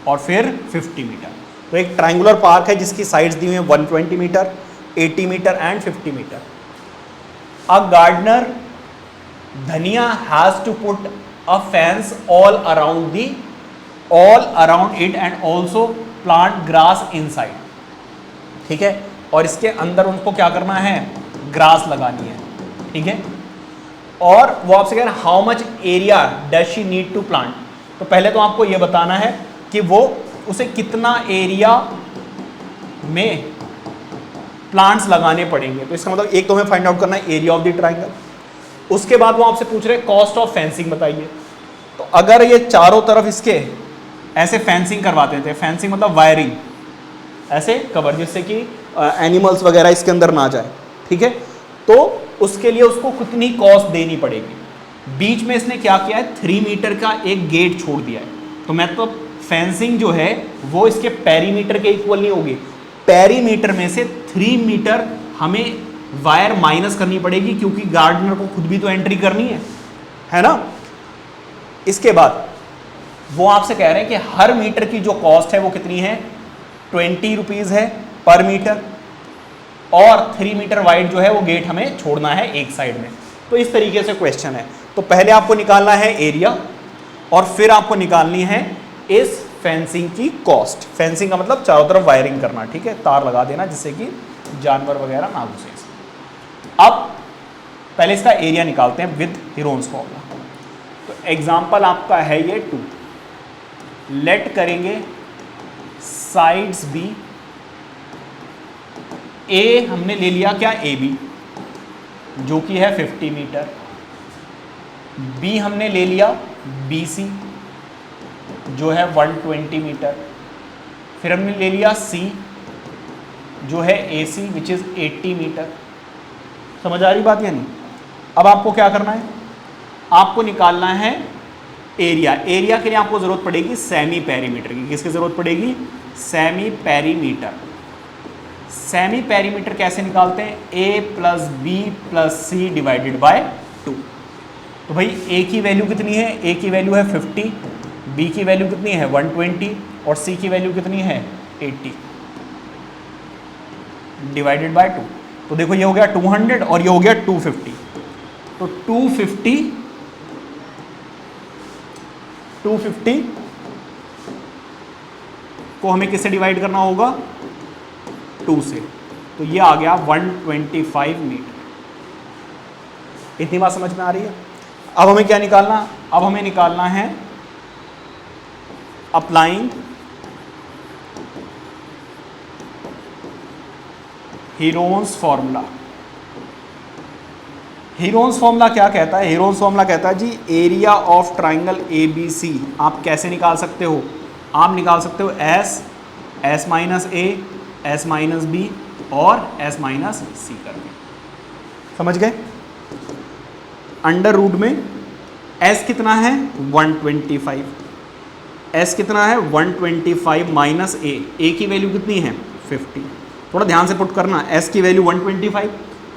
और फिर 50 मीटर। तो एक ट्रायंगुलर पार्क है जिसकी साइड्स दी हुई हैं 120 metre, 80 metre and 50 metre. A gardener Dhaniya has to put a fence all around it and also plant grass inside, ठीक है। और इसके अंदर उनको क्या करना है? ग्रास लगानी है, ठीक है। और वो आपसे कह रहे हैं how much area does she need to plant. तो पहले तो आपको ये बताना है कि वो उसे कितना एरिया में प्लांट्स लगाने पड़ेंगे। तो इसका मतलब एक तो हमें फाइंड आउट करना है एरिया ऑफ द ट्रायंगल। उसके बाद वो आपसे पूछ रहे हैं कॉस्ट ऑफ फेंसिंग बताइए। तो अगर ये चारों तरफ इसके ऐसे फेंसिंग करवाते थे, फेंसिंग मतलब वायरिंग ऐसे कवर, जिससे कि एनिमल्स वगैरह इसके अंदर ना जाए, ठीक है, तो उसके लिए उसको कितनी कॉस्ट देनी पड़ेगी। बीच में इसने क्या किया है? 3 मीटर का एक गेट छोड़ दिया है। तो मतलब फेंसिंग जो है वो इसके पेरीमीटर के इक्वल नहीं होगी, पेरीमीटर में से 3 मीटर हमें वायर माइनस करनी पड़ेगी, क्योंकि गार्डनर को खुद भी तो एंट्री करनी है ना। इसके बाद वो आपसे कह रहे हैं कि हर मीटर की जो कॉस्ट है वो कितनी है? 20 रुपीज़ है पर मीटर, और 3 मीटर वाइड जो है वो गेट हमें छोड़ना है एक साइड में। तो इस तरीके से क्वेश्चन है। तो पहले आपको निकालना है एरिया, और फिर आपको निकालनी है इस फेंसिंग की कॉस्ट। फेंसिंग का मतलब चारों तरफ वायरिंग करना, ठीक है, तार लगा देना जिससे कि जानवर वगैरह ना घुसे। अब पहले इसका एरिया निकालते हैं विद हीरोन्स फॉर्मूला। तो एग्जाम्पल आपका है ये 2, लेट करेंगे साइड्स बी, ए हमने ले लिया क्या, ए बी जो कि है 50 मीटर, बी हमने ले लिया बी सी जो है 120 मीटर, फिर हमने ले लिया सी जो है ए सी विच इज़ 80 मीटर। समझ आ रही बात या नहीं? अब आपको क्या करना है, आपको निकालना है एरिया। एरिया के लिए आपको ज़रूरत पड़ेगी सेमी पेरीमीटर की। किसकी ज़रूरत पड़ेगी? Semi perimeter. सेमी पेरीमीटर कैसे निकालते हैं? A plus B plus C divided by 2। तो भाई ए की वैल्यू कितनी है? ए की वैल्यू है 50, बी की वैल्यू कितनी है 120 और सी की वैल्यू कितनी है 80 डिवाइडेड बाय 2। तो देखो ये हो गया 200 और ये हो गया 250। तो 250 को हमें किससे डिवाइड करना होगा? 2 से। तो ये आ गया 125 मीटर। इतनी बात समझ में आ रही है? अब हमें क्या निकालना? अब हमें निकालना है applying Heron's formula. Heron's formula क्या कहता है? हीरोन्स फॉर्मूला कहता है जी area of triangle A B C आप कैसे निकाल सकते हो? आप निकाल सकते हो S minus A, S minus B और एस माइनस सी करके। समझ गए? अंडर रूट में एस कितना है 125, एस कितना है 125 माइनस ए की वैल्यू कितनी है 50। थोड़ा ध्यान से पुट करना, एस की वैल्यू 125,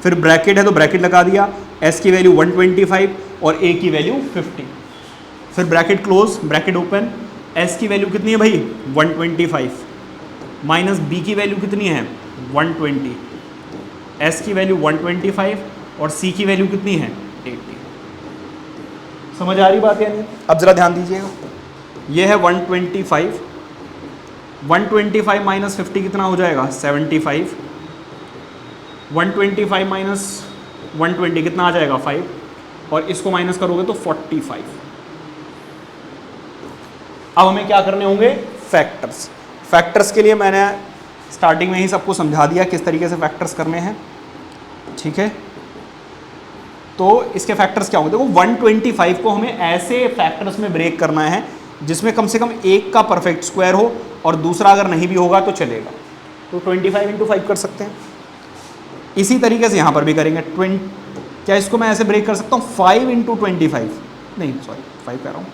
फिर ब्रैकेट है तो ब्रैकेट लगा दिया, एस की वैल्यू 125 और ए की वैल्यू 50, फिर bracket close bracket open, S की वैल्यू कितनी है भाई 125 माइनस बी की वैल्यू कितनी है 120, एस की वैल्यू 125 और सी की वैल्यू कितनी है 80। समझ आ रही बात या नहीं? अब जरा ध्यान दीजिएगा, ये है 125, 125 माइनस 50 कितना हो जाएगा 75, 125 माइनस 120 कितना आ जाएगा 5 और इसको माइनस करोगे तो 45। अब हमें क्या करने होंगे? फैक्टर्स। फैक्टर्स के लिए मैंने स्टार्टिंग में ही सबको समझा दिया किस तरीके से फैक्टर्स करने हैं, ठीक है? तो इसके फैक्टर्स क्या होंगे? देखो 125 को हमें ऐसे फैक्टर्स में ब्रेक करना है जिसमें कम से कम एक का परफेक्ट स्क्वायर हो और दूसरा अगर नहीं भी होगा तो चलेगा। तो 25 इंटू 5 कर सकते हैं। इसी तरीके से यहाँ पर भी करेंगे। क्या इसको मैं ऐसे ब्रेक कर सकता हूँ 5 इंटू 25, नहीं सॉरी 5 कह रहा हूँ,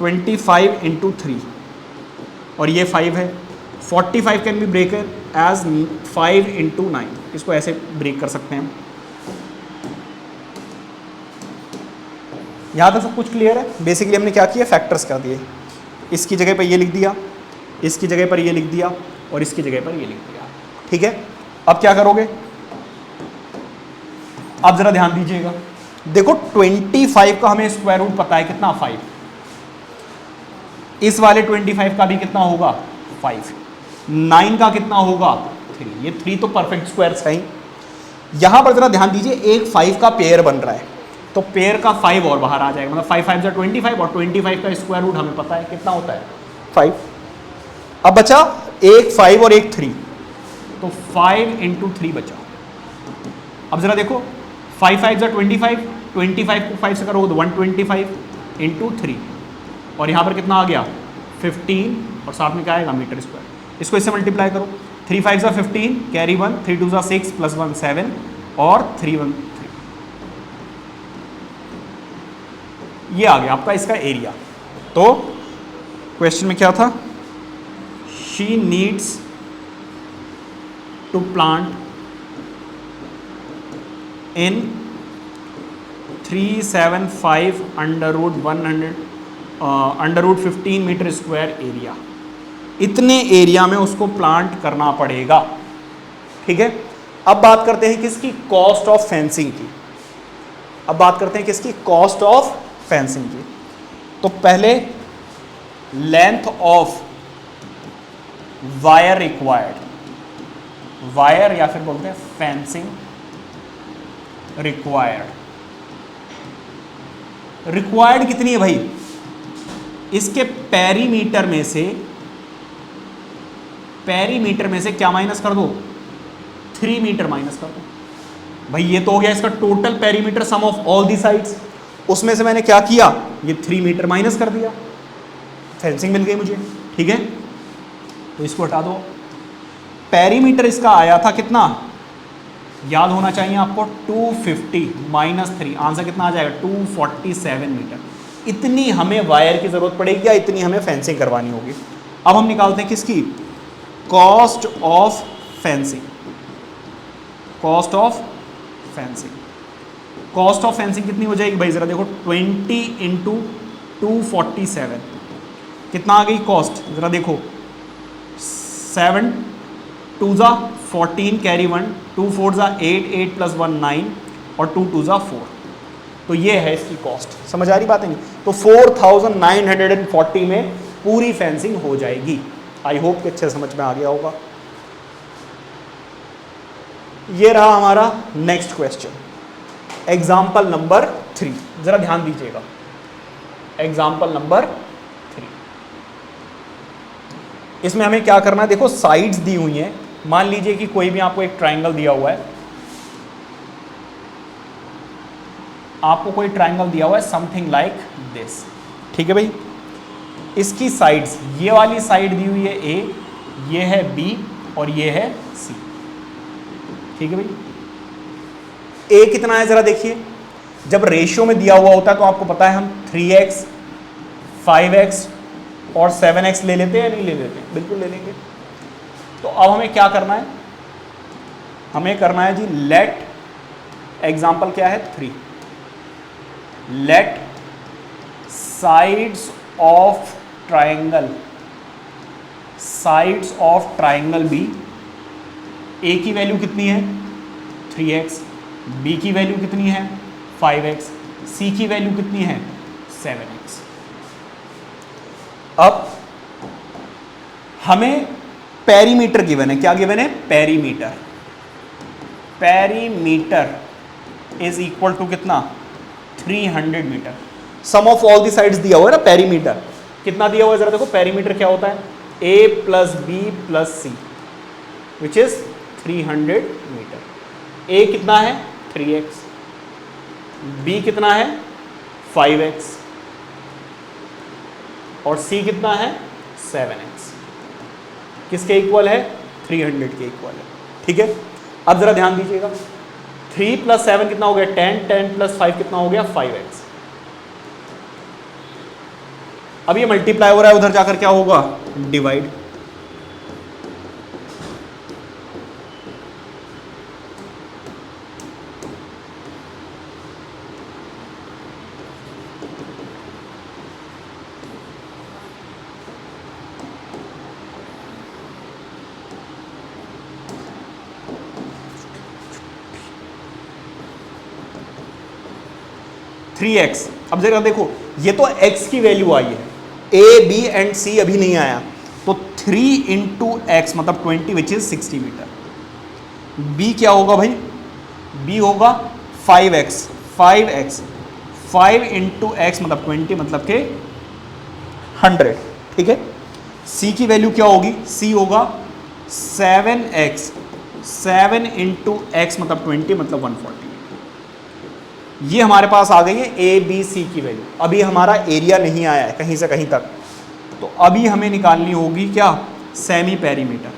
25 इंटू 3 और ये 5 है। 45 can be broken as 5 into 9, इसको ऐसे ब्रेक कर सकते हैं। यहाँ तक सब कुछ क्लियर है? बेसिकली हमने क्या किया? फैक्टर्स कर दिए। इसकी जगह पर ये लिख दिया, इसकी जगह पर ये लिख दिया और इसकी जगह पर ये लिख दिया, ठीक है? अब क्या करोगे? अब जरा ध्यान दीजिएगा, देखो 25 का हमें स्क्वायर रूट पता है कितना 5, इस वाले 25 का भी कितना होगा 5, 9 का कितना होगा 3, ये 3 तो परफेक्ट स्क्वायर्स है ही। यहां पर जरा ध्यान दीजिए, एक 5 का पेयर बन रहा है तो पेयर का 5 और बाहर आ जाएगा, मतलब 5 5 जा 25 और 25 का स्क्वायर रूट हमें पता है कितना होता है 5। अब बचा एक 5 और एक 3, तो 5 इंटू 3 बचा। अब जरा देखो 5 5 जा 25, 25 को 5 से करोगे तो 125 इंटू 3 और यहाँ पर कितना आ गया 15 और साथ में क्या आएगा मीटर स्क्वायर। इसको इससे मल्टीप्लाई करो, 3 5 जा 15 कैरी 1, 3 2 जा 6 प्लस 1 7 और 3 1 3। ये आ गया आपका इसका एरिया। तो क्वेश्चन में क्या था? She needs to plant in 375 under root 15 metre square area. इतने एरिया में उसको प्लांट करना पड़ेगा, ठीक है? अब बात करते हैं किसकी? कॉस्ट ऑफ फेंसिंग की। अब बात करते हैं किसकी? कॉस्ट ऑफ फेंसिंग की। तो पहले length of wire required, wire या फिर बोलते हैं फेंसिंग रिक्वायर्ड। रिक्वायर्ड कितनी है भाई? इसके पेरीमीटर में से क्या माइनस कर दो, 3 मीटर माइनस कर दो। भाई ये तो हो गया इसका total perimeter sum of all the sides, उसमें से मैंने क्या किया, ये 3 मीटर माइनस कर दिया, फेंसिंग मिल गई मुझे। ठीक है, तो इसको हटा दो। पेरीमीटर इसका आया था कितना, याद होना चाहिए आपको, 250 माइनस 3, आंसर कितना आ जाएगा, 247 मीटर। इतनी हमें वायर की जरूरत पड़ेगी या इतनी हमें फेंसिंग करवानी होगी। अब हम निकालते हैं किसकी, cost of fencing. Cost of fencing, cost of fencing कितनी हो जाएगी भाई, जरा देखो, 20 इंटू 247 कितना आ गई कॉस्ट, जरा देखो, 7 2 ज़ा 14 कैरी 1, 2 4 ज़ा 8, 8 प्लस 1 9 और 2 2 ज़ा 4। तो ये है इसकी कॉस्ट, समझ आ रही बात है नहीं। तो 4940 में पूरी फेंसिंग हो जाएगी। आई होप कि अच्छे समझ में आ गया होगा। ये रहा हमारा नेक्स्ट क्वेश्चन, एग्जाम्पल नंबर 3, जरा ध्यान दीजिएगा। एग्जाम्पल नंबर 3, इसमें हमें क्या करना है, देखो साइड्स दी हुई हैं। मान लीजिए कि कोई भी आपको एक ट्रायंगल दिया हुआ है, आपको कोई ट्रायंगल दिया हुआ है समथिंग लाइक दिस। ठीक है भाई, इसकी साइड्स, ये वाली साइड दी हुई है ए, ये है बी और ये है सी। ठीक है भाई, ए कितना है जरा देखिए, जब रेशियो में दिया हुआ होता है तो आपको पता है हम 3x 5x और 7x ले लेते हैं या नहीं ले लेते, बिल्कुल ले लेंगे। तो अब हमें क्या करना है, हमें करना है जी, लेट एग्जाम्पल क्या है 3, let sides of triangle, sides of triangle B, A की वैल्यू कितनी है 3x, बी की वैल्यू कितनी है 5x, सी की वैल्यू कितनी है 7x। अब हमें पेरीमीटर गिवन है, क्या गिवन है, perimeter. Perimeter is equal to कितना, 300 metre. Sum of all the sides दिया हुआ है ना, पेरीमीटर कितना दिया हुआ है, जरा देखो पेरीमीटर क्या होता है, a plus B plus C which is 300 metre. a कितना है 3x, b कितना है 5x और c कितना है 7x। किसके इक्वल है, 300 के इक्वल है। ठीक है, अब जरा ध्यान दीजिएगा, 3 प्लस 7 कितना हो गया 10, 10 प्लस 5 कितना हो गया 5x। अब ये मल्टीप्लाई हो रहा है, उधर जाकर क्या होगा, डिवाइड। थ्री एक्स, अब जरा देखो, ये तो x की वैल्यू आई है, a b एंड c अभी नहीं आया, तो 3 इंटू एक्स मतलब 20 विच इज 60 मीटर। b क्या होगा भाई, b होगा 5x, 5x 5 इंटू एक्स मतलब 20 मतलब के 100। ठीक है, c की वैल्यू क्या होगी, c होगा 7x, 7 इंटू एक्स मतलब 20 मतलब 140। ये हमारे पास आ गई है ए बी सी की वैल्यू। अभी हमारा एरिया नहीं आया है कहीं से कहीं तक, तो अभी हमें निकालनी होगी क्या, सेमी पेरीमीटर।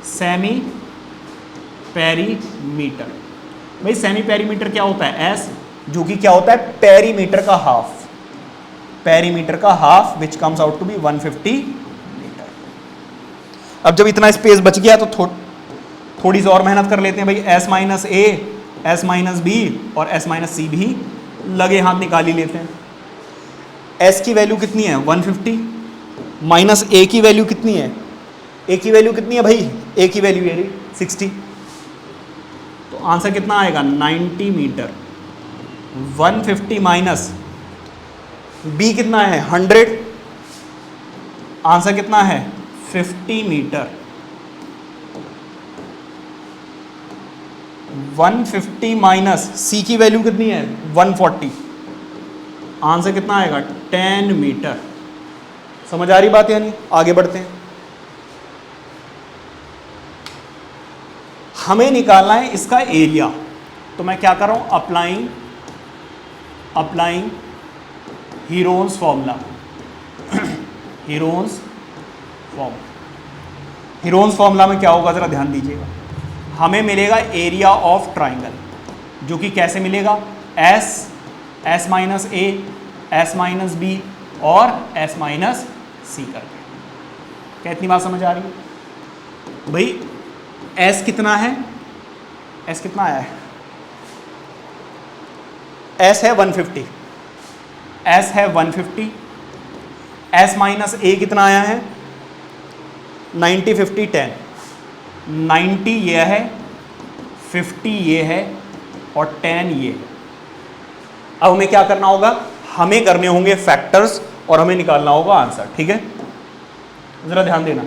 सेमी पेरीमीटर, भाई सेमी पेरीमीटर क्या होता है, एस, जो कि क्या होता है पेरीमीटर का हाफ, पेरीमीटर का half which comes out to be 150 metre. अब जब इतना स्पेस बच गया तो थोड़ी सी और मेहनत कर लेते हैं भाई, S minus A, S minus B और एस माइनस सी भी लगे हाथ निकाल ही लेते हैं। एस की वैल्यू कितनी है 150 माइनस ए की वैल्यू कितनी है, ए की वैल्यू कितनी है भाई, ए की वैल्यू ये 60, तो आंसर कितना आएगा 90 मीटर। 150 माइनस बी कितना है 100, आंसर कितना है 50 मीटर। 150 माइनस सी की वैल्यू कितनी है 140, आंसर कितना आएगा 10 मीटर। समझ आ रही बात या नहीं? आगे बढ़ते हैं। हमें निकालना है इसका एरिया, तो मैं क्या कर रहा हूं, applying Heron's formula. Heron's formula में क्या होगा जरा ध्यान दीजिएगा। हमें मिलेगा एरिया ऑफ ट्राइंगल, जो कि कैसे मिलेगा, S minus A, S minus B और एस माइनस सी करके। क्या इतनी बात समझ आ रही है भाई? एस कितना है, एस कितना आया है, एस है 150, एस है 150, एस माइनस ए कितना आया है 90 50 10, 90 ये है, 50 ये है और 10 ये है। अब हमें क्या करना होगा, हमें करने होंगे फैक्टर्स और हमें निकालना होगा आंसर। ठीक है, जरा ध्यान देना।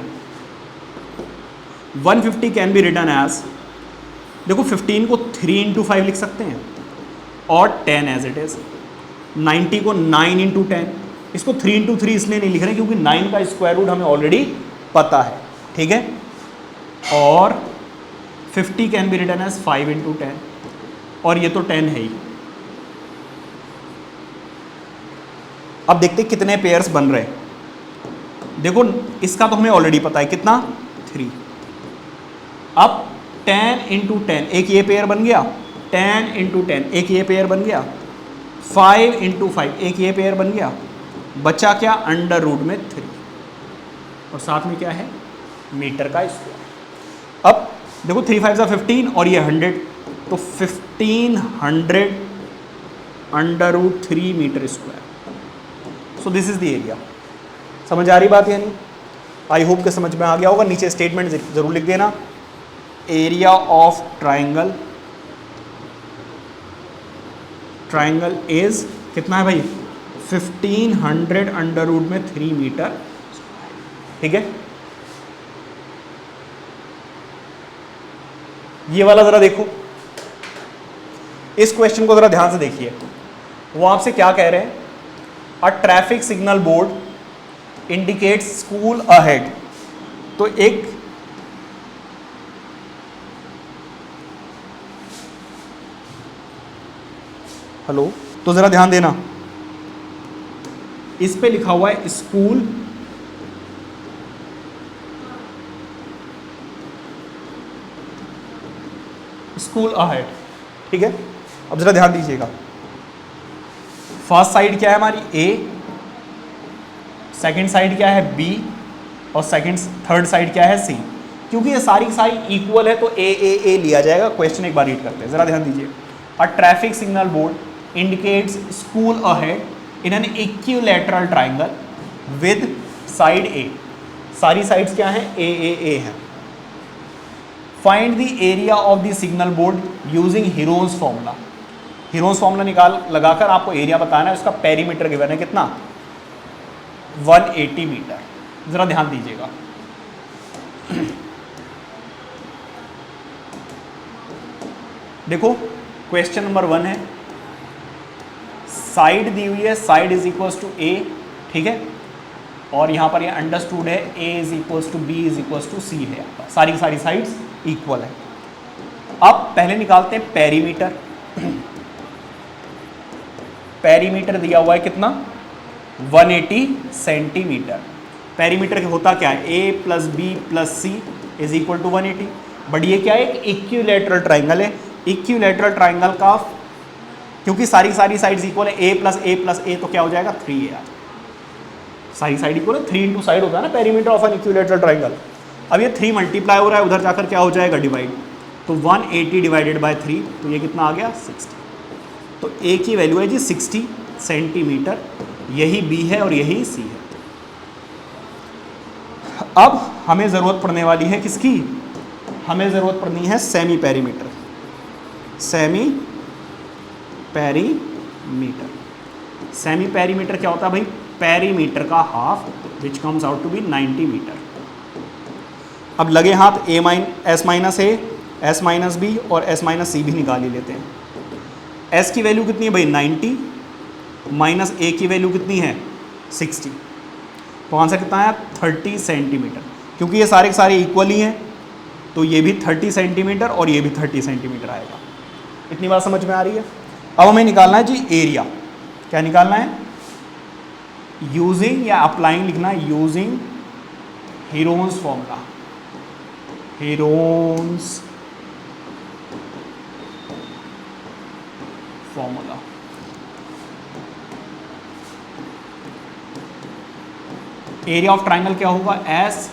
150 कैन बी रिटन एज, देखो 15 को 3 into 5 लिख सकते हैं और 10 एज इट इज। 90 को 9 into 10, इसको 3 into 3 इसलिए नहीं लिख रहे क्योंकि 9 का स्क्वायर रूट हमें ऑलरेडी पता है। ठीक है, और 50 can be written as 5 into 10, और ये तो 10 है ही। अब देखते हैं कितने पेयर्स बन रहे हैं। देखो इसका तो हमें ऑलरेडी पता है कितना, 3। अब 10 into 10, एक ये पेयर बन गया, 10 into 10 एक ये पेयर बन गया, 5 into 5 एक ये पेयर बन गया, बचा क्या, अंडर रूट में 3 और साथ में क्या है, मीटर का स्क्वायर। अब देखो 3 5 15 और ये 100, तो 1500 under root 3 metre square. So this is the area. समझ आ रही बात या नहीं? आई होप के समझ में आ गया होगा। नीचे स्टेटमेंट जरूर लिख देना, एरिया ऑफ ट्राइंगल इज कितना है भाई, 1500 अंडर रूट में 3 मीटर। ठीक है, ये वाला जरा देखो, इस क्वेश्चन को जरा ध्यान से देखिए। वो आपसे क्या कह रहे हैं, अ traffic signal board indicates school ahead. तो एक हेलो, तो जरा ध्यान देना, इस पे लिखा हुआ है स्कूल अहेड। ठीक है, अब जरा ध्यान दीजिएगा, फर्स्ट साइड क्या है हमारी ए, सेकंड साइड क्या है बी और थर्ड साइड क्या है सी। क्योंकि ये सारी इक्वल है तो ए लिया जाएगा। क्वेश्चन एक बार रीड करते हैं, जरा ध्यान दीजिए। A traffic signal board indicates school ahead in an equilateral triangle with side A. सारी साइड्स क्या है, ए है। Find the area of the signal board using Heron's formula. Heron's formula लगाकर आपको एरिया बताना है। उसका पेरीमीटर गिवन है कितना, 180 मीटर। जरा ध्यान दीजिएगा, देखो क्वेश्चन नंबर 1 है, साइड दी हुई है, side is equal to A. ठीक है, और यहां पर ये अंडरस्टूड है A is equal to B is equal to C है। सारी साइड्स इक्वल है। अब पहले निकालते हैं पेरीमीटर। पेरीमीटर दिया हुआ है कितना, 180 सेंटीमीटर। पेरीमीटर होता क्या है, A plus B plus C is equal to 180। But ये क्या है, एक इक्विलैटरल ट्राइंगल है। इक्विलैटरल ट्राइंगल का, क्योंकि सारी साइड्स इक्वल है, ए प्लस ए तो क्या हो जाएगा 3 है। सारी साइड इक्वल है, 3 इंटू साइड होता है ना perimeter of an equilateral triangle. अब ये 3 मल्टीप्लाई हो रहा है, उधर जाकर क्या हो जाएगा, डिवाइड। तो 180 डिवाइडेड बाय 3, तो ये कितना आ गया 60। तो ए की वैल्यू है जी 60 सेंटीमीटर। यही बी है और यही सी है। अब हमें ज़रूरत पड़ने वाली है किसकी, हमें ज़रूरत पड़नी है सेमी पेरीमीटर। सेमी पेरीमीटर क्या होता है भाई, पेरीमीटर का half, which comes out to be 90 metre. अब लगे हाथ S minus A, S minus B और एस माइनस सी भी निकाल ही लेते हैं। एस की वैल्यू कितनी है भाई 90, माइनस ए की वैल्यू कितनी है 60। तो आंसर कितना आया 30 सेंटीमीटर, क्योंकि ये सारे के सारे इक्वल ही हैं तो ये भी 30 सेंटीमीटर और ये भी 30 सेंटीमीटर आएगा। इतनी बात समझ में आ रही है। अब हमें निकालना है जी एरिया। क्या निकालना है? यूजिंग या अप्लाइंग लिखना है, using Heron's formula, Heron's formula. Area of triangle क्या होगा? S,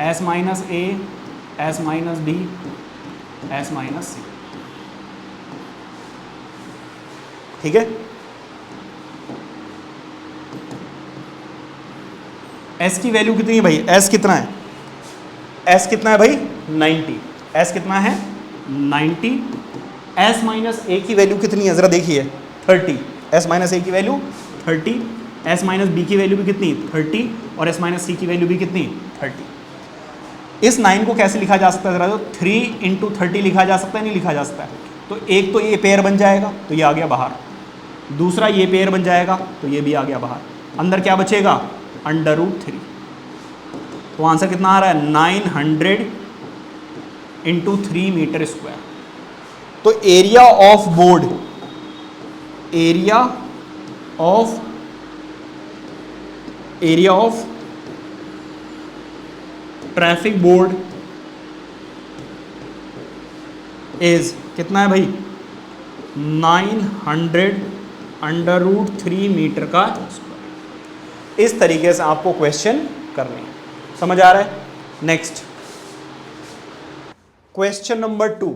S minus A, S minus D, S minus C. ठीक है। एस की वैल्यू कितनी है भाई? एस कितना है? एस कितना है भाई? 90। एस कितना है? 90। एस माइनस ए की वैल्यू कितनी है जरा देखिए? 30। एस माइनस ए की वैल्यू 30, एस माइनस बी की वैल्यू भी कितनी? 30, और एस माइनस सी की वैल्यू भी कितनी? 30। इस 9 को कैसे लिखा जा सकता है जरा? तो 3 इंटू 30 लिखा जा सकता है, नहीं लिखा जा सकता है? तो एक तो ये पेयर बन जाएगा तो ये आ गया बाहर, दूसरा ये पेयर बन जाएगा तो ये भी आ गया बाहर, अंदर क्या बचेगा? √3। तो आंसर कितना आ रहा है? 900 इंटू 3 मीटर स्क्वायर। तो area of board, area of traffic board is कितना है भाई? 900 √3 मीटर का स्क्वायर। इस तरीके से आपको क्वेश्चन करने हैं। समझ आ रहा है? Next question number 2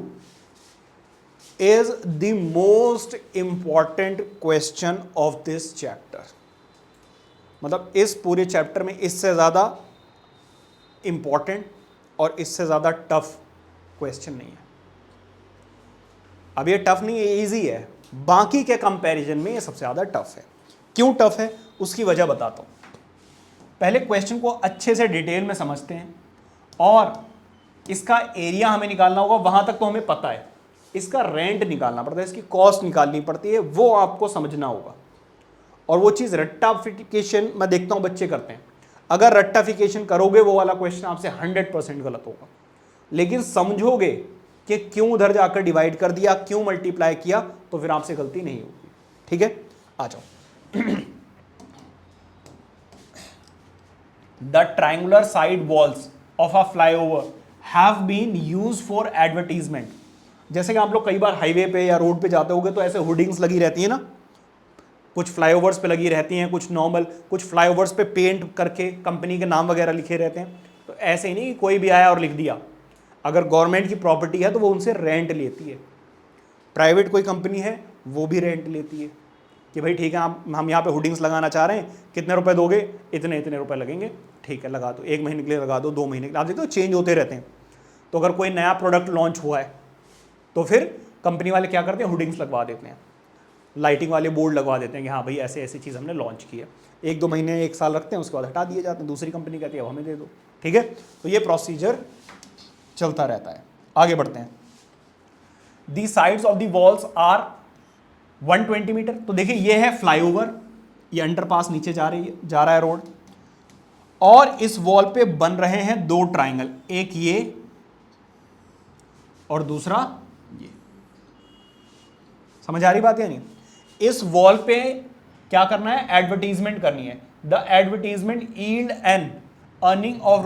is the most important question of this chapter. मतलब इस पूरे चैप्टर में इससे ज्यादा इंपॉर्टेंट और इससे ज्यादा टफ क्वेश्चन नहीं है। अब ये टफ नहीं है, इजी है, बाकी के कंपैरिजन में ये सबसे ज्यादा टफ है। क्यों टफ है उसकी वजह बताता हूं। पहले क्वेश्चन को अच्छे से डिटेल में समझते हैं, और इसका एरिया हमें निकालना होगा, वहां तक तो हमें पता है। इसका रेंट निकालना पड़ता है, इसकी कॉस्ट निकालनी पड़ती है, वो आपको समझना होगा। और वो चीज़ रट्टाफिकेशन मैं देखता हूं बच्चे करते हैं। अगर रट्टाफिकेशन करोगे वो वाला क्वेश्चन आपसे 100% गलत होगा। लेकिन समझोगे कि क्यों उधर जाकर डिवाइड कर दिया, क्यों मल्टीप्लाई किया, तो फिर आपसे गलती नहीं होगी। ठीक है, आ जाओ। The triangular side walls of a flyover have been used for advertisement. जैसे कि आप लोग कई बार हाईवे पे या रोड पे जाते होगे तो ऐसे होर्डिंग्स लगी रहती है ना, कुछ फ्लाईओवर्स पे लगी रहती हैं, कुछ नॉर्मल, कुछ फ्लाईओवर्स पे पेंट करके कंपनी के नाम वगैरह लिखे रहते हैं। तो ऐसे ही नहीं कि कोई भी आया और लिख दिया। अगर गवर्नमेंट की प्रॉपर्टी है तो वो उनसे रेंट लेती है। प्राइवेट कोई कंपनी है वो भी रेंट लेती है कि भाई ठीक है, हम यहाँ पे होर्डिंग्स लगाना चाह रहे हैं, कितने रुपए दोगे? इतने इतने रुपए लगेंगे। ठीक है, लगा दो, 1 महीने के लिए लगा दो, 2 महीने के लिए। आप देखते हो चेंज होते रहते हैं। तो अगर कोई नया प्रोडक्ट लॉन्च हुआ है तो फिर कंपनी वाले क्या करते हैं? होर्डिंग्स लगवा देते हैं, लाइटिंग वाले बोर्ड लगवा देते हैं कि हाँ भाई ऐसे ऐसी चीज़ हमने लॉन्च की है। 1-2 महीने 1 साल रखते हैं, उसके बाद हटा दिए जाते हैं, दूसरी कंपनी कहती है अब हमें दे दो। ठीक है, तो ये प्रोसीजर चलता रहता है। आगे बढ़ते हैं। The sides of the walls are 120 metre. तो देखिए ये है फ्लाईओवर, ये अंडरपास नीचे जा रहा है रोड, और इस वॉल पे बन रहे हैं 2 ट्राइंगल, एक ये और दूसरा ये। समझ आ रही बात या नहीं? इस वॉल पे क्या करना है? एडवर्टीजमेंट करनी है। The advertisement yield an earning of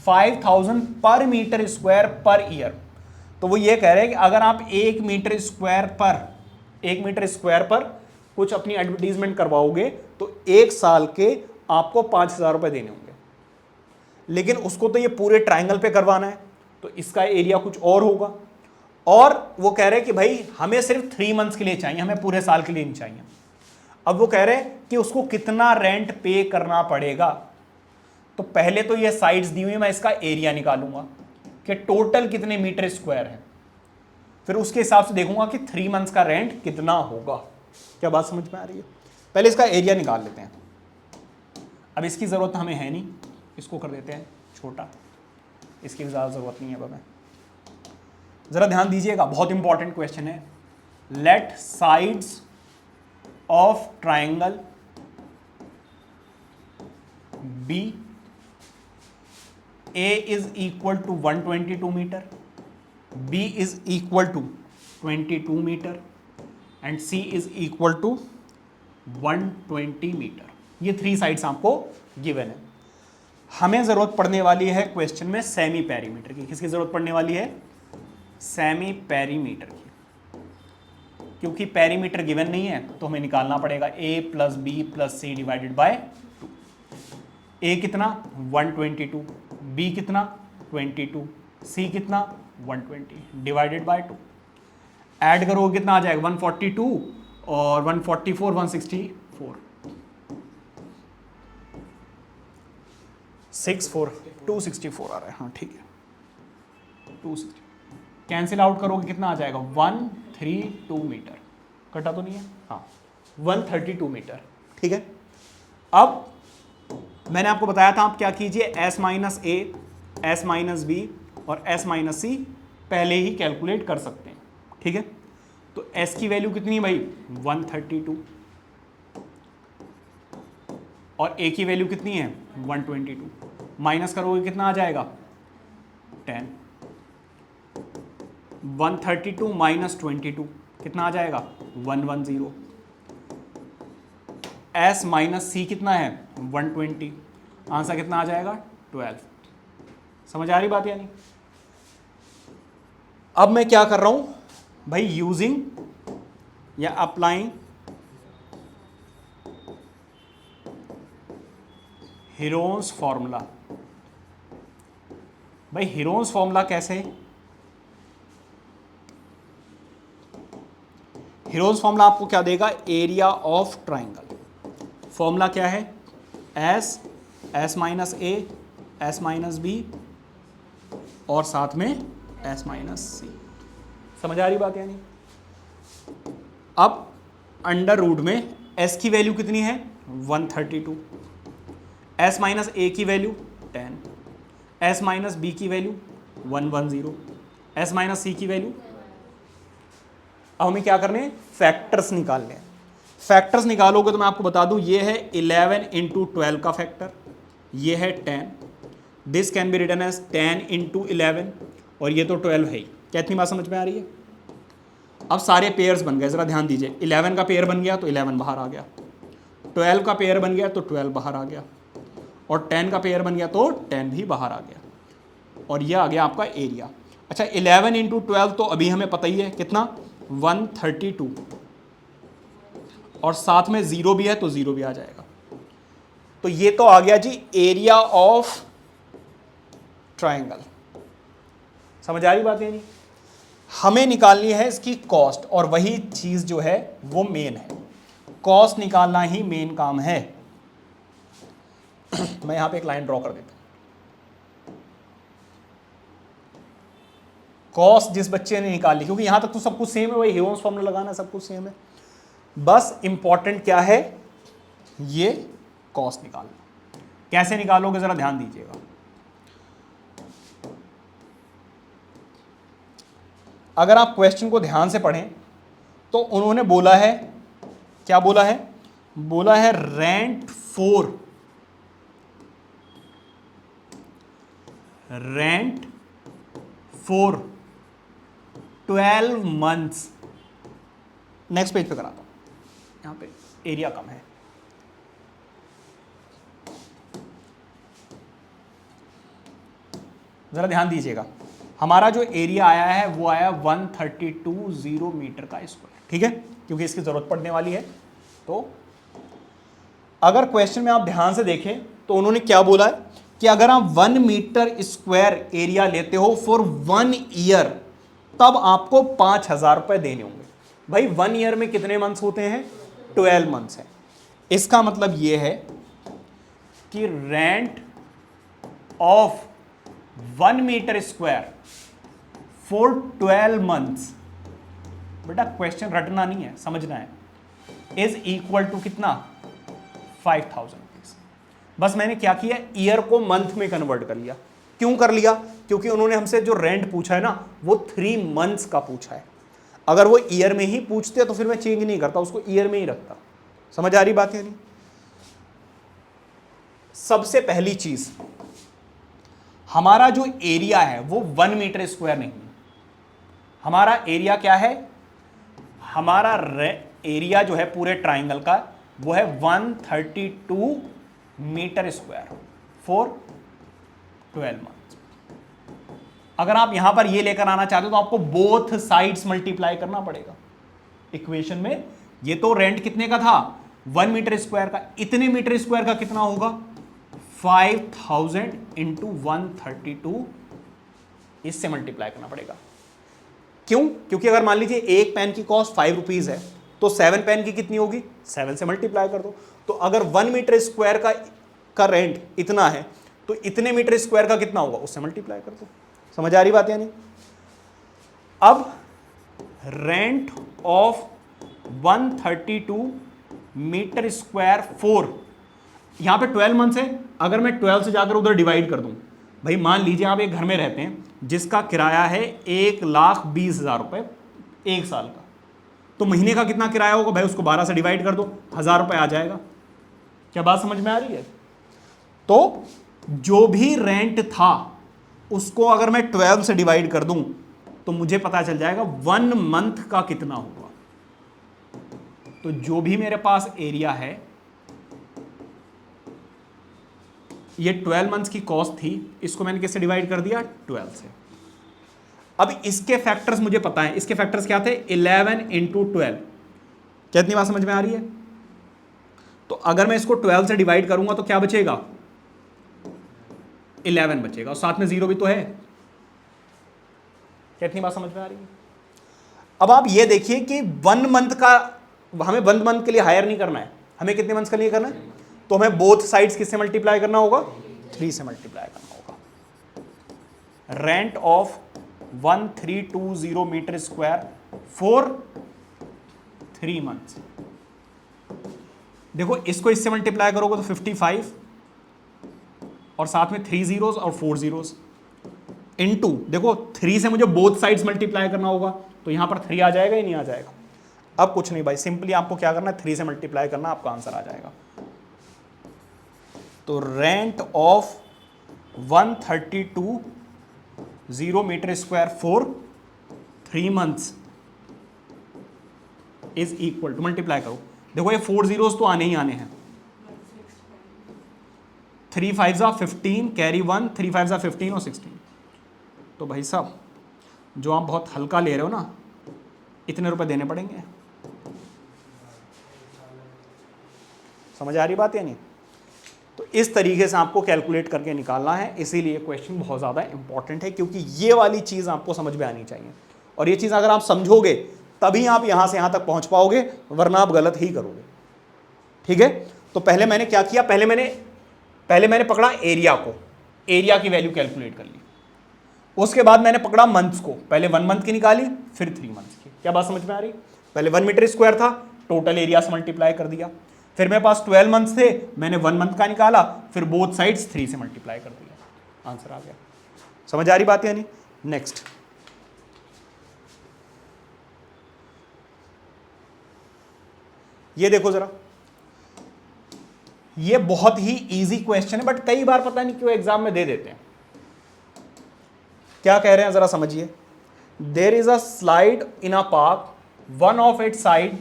₹5,000 per metre square per year. तो वो ये कह रहे हैं कि अगर आप 1 मीटर स्क्वायर पर कुछ अपनी एडवर्टीजमेंट करवाओगे तो 1 साल के आपको 5,000 रुपए देने होंगे। लेकिन उसको तो ये पूरे ट्राइंगल पे करवाना है, तो इसका एरिया कुछ और होगा। और वो कह रहे हैं कि भाई हमें सिर्फ 3 मंथ्स के लिए चाहिए, हमें पूरे साल के लिए नहीं चाहिए। अब वो कह रहे हैं कि उसको कितना रेंट पे करना पड़ेगा। तो पहले तो ये साइड्स दी हुई है, मैं इसका एरिया निकालूंगा कि टोटल कितने मीटर स्क्वायर है, फिर उसके हिसाब से देखूंगा कि 3 मंथ्स का रेंट कितना होगा। क्या बात समझ में आ रही है? पहले इसका एरिया निकाल लेते हैं। अब इसकी ज़रूरत हमें है नहीं, इसको कर देते हैं छोटा, इसकी भी ज़्यादा ज़रूरत नहीं है अब हमें। ज़रा ध्यान दीजिएगा, बहुत इंपॉर्टेंट क्वेश्चन है। Let sides of triangle B, A is equal to 122 metre, B is equal to 22 metre and C is equal to 120 metre. ये 3 साइड्स आपको गिवन है। हमें जरूरत पड़ने वाली है क्वेश्चन में सेमी पेरीमीटर की। किसकी जरूरत पड़ने वाली है? सेमी पेरीमीटर की, क्योंकि पेरीमीटर गिवन नहीं है तो हमें निकालना पड़ेगा a plus B plus C divided by 2। a कितना 122, b कितना 22, c कितना 120 डिवाइडेड बाय 2। ऐड करोगे कितना आ जाएगा 142 और 144 164 264 आ रहा है। हाँ ठीक है 260 कैंसिल आउट करोगे कितना आ जाएगा 132 मीटर। कटा तो नहीं है? हाँ 132 मीटर। ठीक है, अब मैंने आपको बताया था आप क्या कीजिए, s माइनस ए, s माइनस बी और s माइनस सी पहले ही कैलकुलेट कर सकते हैं। ठीक है, तो s की वैल्यू कितनी है भाई 132 और a की वैल्यू कितनी है 122। माइनस करोगे कितना आ जाएगा 10। 132 माइनस 22 कितना आ जाएगा 110। s माइनस सी कितना है 120, आंसर कितना आ जाएगा 12। समझ आ रही बात या नहीं? अब मैं क्या कर रहा हूं भाई, यूजिंग या अप्लाइंग हीरोन्स फॉर्मूला। भाई हीरोन्स फॉर्मूला कैसे? हीरोन्स फॉर्मूला आपको क्या देगा, एरिया ऑफ ट्राइंगल। फॉर्मूला क्या है, S minus A, S minus B और साथ में एस माइनस सी। समझ आ रही बात यानी? अब अंडर रूट में एस की वैल्यू कितनी है 132, एस माइनस ए की वैल्यू 10, एस माइनस बी की वैल्यू 110, एस माइनस सी की वैल्यू। अब हमें क्या करने हैं, फैक्टर्स निकालने हैं। फैक्टर्स निकालोगे तो मैं आपको बता दूं, ये है 11 इंटू 12 का फैक्टर, ये है 10, this can be written as 10 into 11 और ये तो 12 है ही। क्या इतनी बात समझ में आ रही है? अब सारे पेयर्स बन गए, जरा ध्यान दीजिए। 11 का पेयर बन गया तो 11 बाहर आ गया, 12 का पेयर बन गया तो 12 बाहर आ गया और 10 का पेयर बन गया तो 10 भी बाहर आ गया और ये आ गया आपका एरिया। अच्छा 11 इंटू 12 तो अभी हमें पता ही है कितना 132 और साथ में 0 भी है तो 0 भी आ जाएगा। तो ये तो आ गया जी एरिया ऑफ ट्राइंगल। समझ आ रही बात है? नहीं, हमें निकालनी है इसकी कॉस्ट और वही चीज जो है वो मेन है। कॉस्ट निकालना ही मेन काम है। मैं यहां पे एक लाइन ड्रॉ कर देता हूं। कॉस्ट जिस बच्चे ने निकाली, क्योंकि यहां तक तो सब कुछ सेम है, वही हीरोन्स फॉर्मूला लगाना सब कुछ सेम है, बस इंपॉर्टेंट क्या है, ये कॉस्ट निकालना। कैसे निकालोगे जरा ध्यान दीजिएगा। अगर आप क्वेश्चन को ध्यान से पढ़ें तो उन्होंने बोला है, क्या बोला है, बोला है rent for 12 months. Next page पे कराता हूं, यहां पे एरिया कम है। जरा ध्यान दीजिएगा, हमारा जो एरिया आया है वो आया 1320 मीटर का स्क्वायर। ठीक है, क्योंकि इसकी जरूरत पड़ने वाली है। तो अगर क्वेश्चन में आप ध्यान से देखें तो उन्होंने क्या बोला है कि अगर आप 1 मीटर स्क्वायर एरिया लेते हो फॉर 1 ईयर तब आपको 5,000 रुपए देने होंगे। भाई 1 ईयर में कितने मंथ्स होते हैं, 12 मंथ्स हैं। इसका मतलब यह है कि rent of 1 metre square for 12 months, बेटा क्वेश्चन रटना नहीं है, समझना है, इज इक्वल टू कितना 5,000 रुपीज। बस मैंने क्या किया, ईयर को मंथ में कन्वर्ट कर लिया। क्यों कर लिया, क्योंकि उन्होंने हमसे जो रेंट पूछा है ना वो 3 मंथ्स का पूछा है। अगर वो ईयर में ही पूछते तो फिर मैं चेंज नहीं करता, उसको ईयर में ही रखता। समझ आ रही बात है नहीं? सबसे पहली चीज, हमारा जो एरिया है वो 1 मीटर स्क्वायर नहीं है। हमारा एरिया क्या है? हमारा एरिया जो है पूरे ट्राइंगल का वो है 132 मीटर स्क्वायर फॉर 12 मंथ। अगर आप यहां पर ये लेकर आना चाहते हो तो आपको बोथ साइड्स मल्टीप्लाई करना पड़ेगा इक्वेशन में। ये तो रेंट कितने का था? 1 मीटर स्क्वायर का। इतने मीटर स्क्वायर का कितना होगा? 5000 इंटू 132, इससे मल्टीप्लाई करना पड़ेगा। क्यों? क्योंकि अगर मान लीजिए एक पेन की कॉस्ट 5 रुपीज है तो 7 पेन की कितनी होगी? 7 से मल्टीप्लाई कर दो। तो अगर 1 मीटर स्क्वायर का रेंट इतना है तो इतने मीटर स्क्वायर का कितना होगा? उससे मल्टीप्लाई कर दो। समझ आ रही बात या नहीं? अब rent of 132 metre square for, यहां पे 12 मंथ्स है। अगर मैं 12 से जाकर उधर डिवाइड कर दूं, भाई मान लीजिए आप एक घर में रहते हैं जिसका किराया है 1,20,000 रुपए एक साल का, तो महीने का कितना किराया होगा? भाई उसको 12 से डिवाइड कर दो, 1000 रुपए आ जाएगा। क्या बात समझ में आ रही है? तो जो भी रेंट था उसको अगर मैं 12 से डिवाइड कर दूं तो मुझे पता चल जाएगा 1 मंथ का कितना होगा। तो जो भी मेरे पास एरिया है, ये 12 मंथ्स की कॉस्ट थी, इसको मैंने किससे डिवाइड कर दिया? 12 से। अब इसके फैक्टर्स मुझे पता है। इसके फैक्टर्स क्या थे? 11 इंटू 12। कितनी बात समझ में आ रही है? तो अगर मैं इसको 12 से डिवाइड करूंगा तो क्या बचेगा? 11 बचेगा, और साथ में 0 भी तो है। कितनी बात समझ में आ रही है? अब आप ये देखिए कि 1 मंथ का, हमें 1 मंथ के लिए हायर नहीं करना है, हमें कितने मंथ्स के लिए करना है? तो हमें बोथ साइड्स किससे मल्टीप्लाई करना होगा? 3 से मल्टीप्लाई करना होगा। Rent of 1320 metre square for 3 months. देखो इसको इससे मल्टीप्लाई करोगे तो 55 और साथ में 3 जीरोस और 4 जीरोस इनटू, देखो 3 से मुझे बोथ साइड्स मल्टीप्लाई करना होगा, तो यहां पर 3 आ जाएगा ही नहीं आ जाएगा? अब कुछ नहीं भाई, सिंपली आपको क्या करना है? 3 से मल्टीप्लाई करना, आपका आंसर आ जाएगा। तो rent of 132 metre square for 3 months is equal to, multiply करो, देखो ये 4 जीरोस तो आने ही आने हैं। 3 5 जा 15, कैरी 1, 3 5 जा 15 और 16। तो भाई साहब जो आप बहुत हल्का ले रहे हो ना, इतने रुपए देने पड़ेंगे। समझ आ रही बात या नहीं? तो इस तरीके से आपको कैलकुलेट करके निकालना है। इसीलिए क्वेश्चन बहुत ज़्यादा इंपॉर्टेंट है, क्योंकि ये वाली चीज़ आपको समझ में आनी चाहिए, और ये चीज़ अगर आप समझोगे तभी आप यहां से यहां तक पहुंच पाओगे, वरना आप गलत ही करोगे। ठीक है? तो पहले मैंने क्या किया? पहले मैंने पकड़ा एरिया को, एरिया की वैल्यू कैलकुलेट कर ली। उसके बाद मैंने पकड़ा मंथ्स को, पहले 1 मंथ की निकाली, फिर 3 मंथ्स की। क्या बात समझ में आ रही? पहले 1 मीटर स्क्वायर था, टोटल एरिया से मल्टीप्लाई कर दिया। फिर मेरे पास 12 मंथ्स थे, मैंने 1 मंथ का निकाला, फिर बोथ साइड्स 3 से मल्टीप्लाई कर दिया, आंसर आ गया। समझ आ रही बात या नहीं? नेक्स्ट, ये देखो जरा, ये बहुत ही इजी क्वेश्चन है, बट कई बार पता नहीं क्यों एग्जाम में दे देते हैं। क्या कह रहे हैं जरा समझिए। There is a slide in a park, one of its side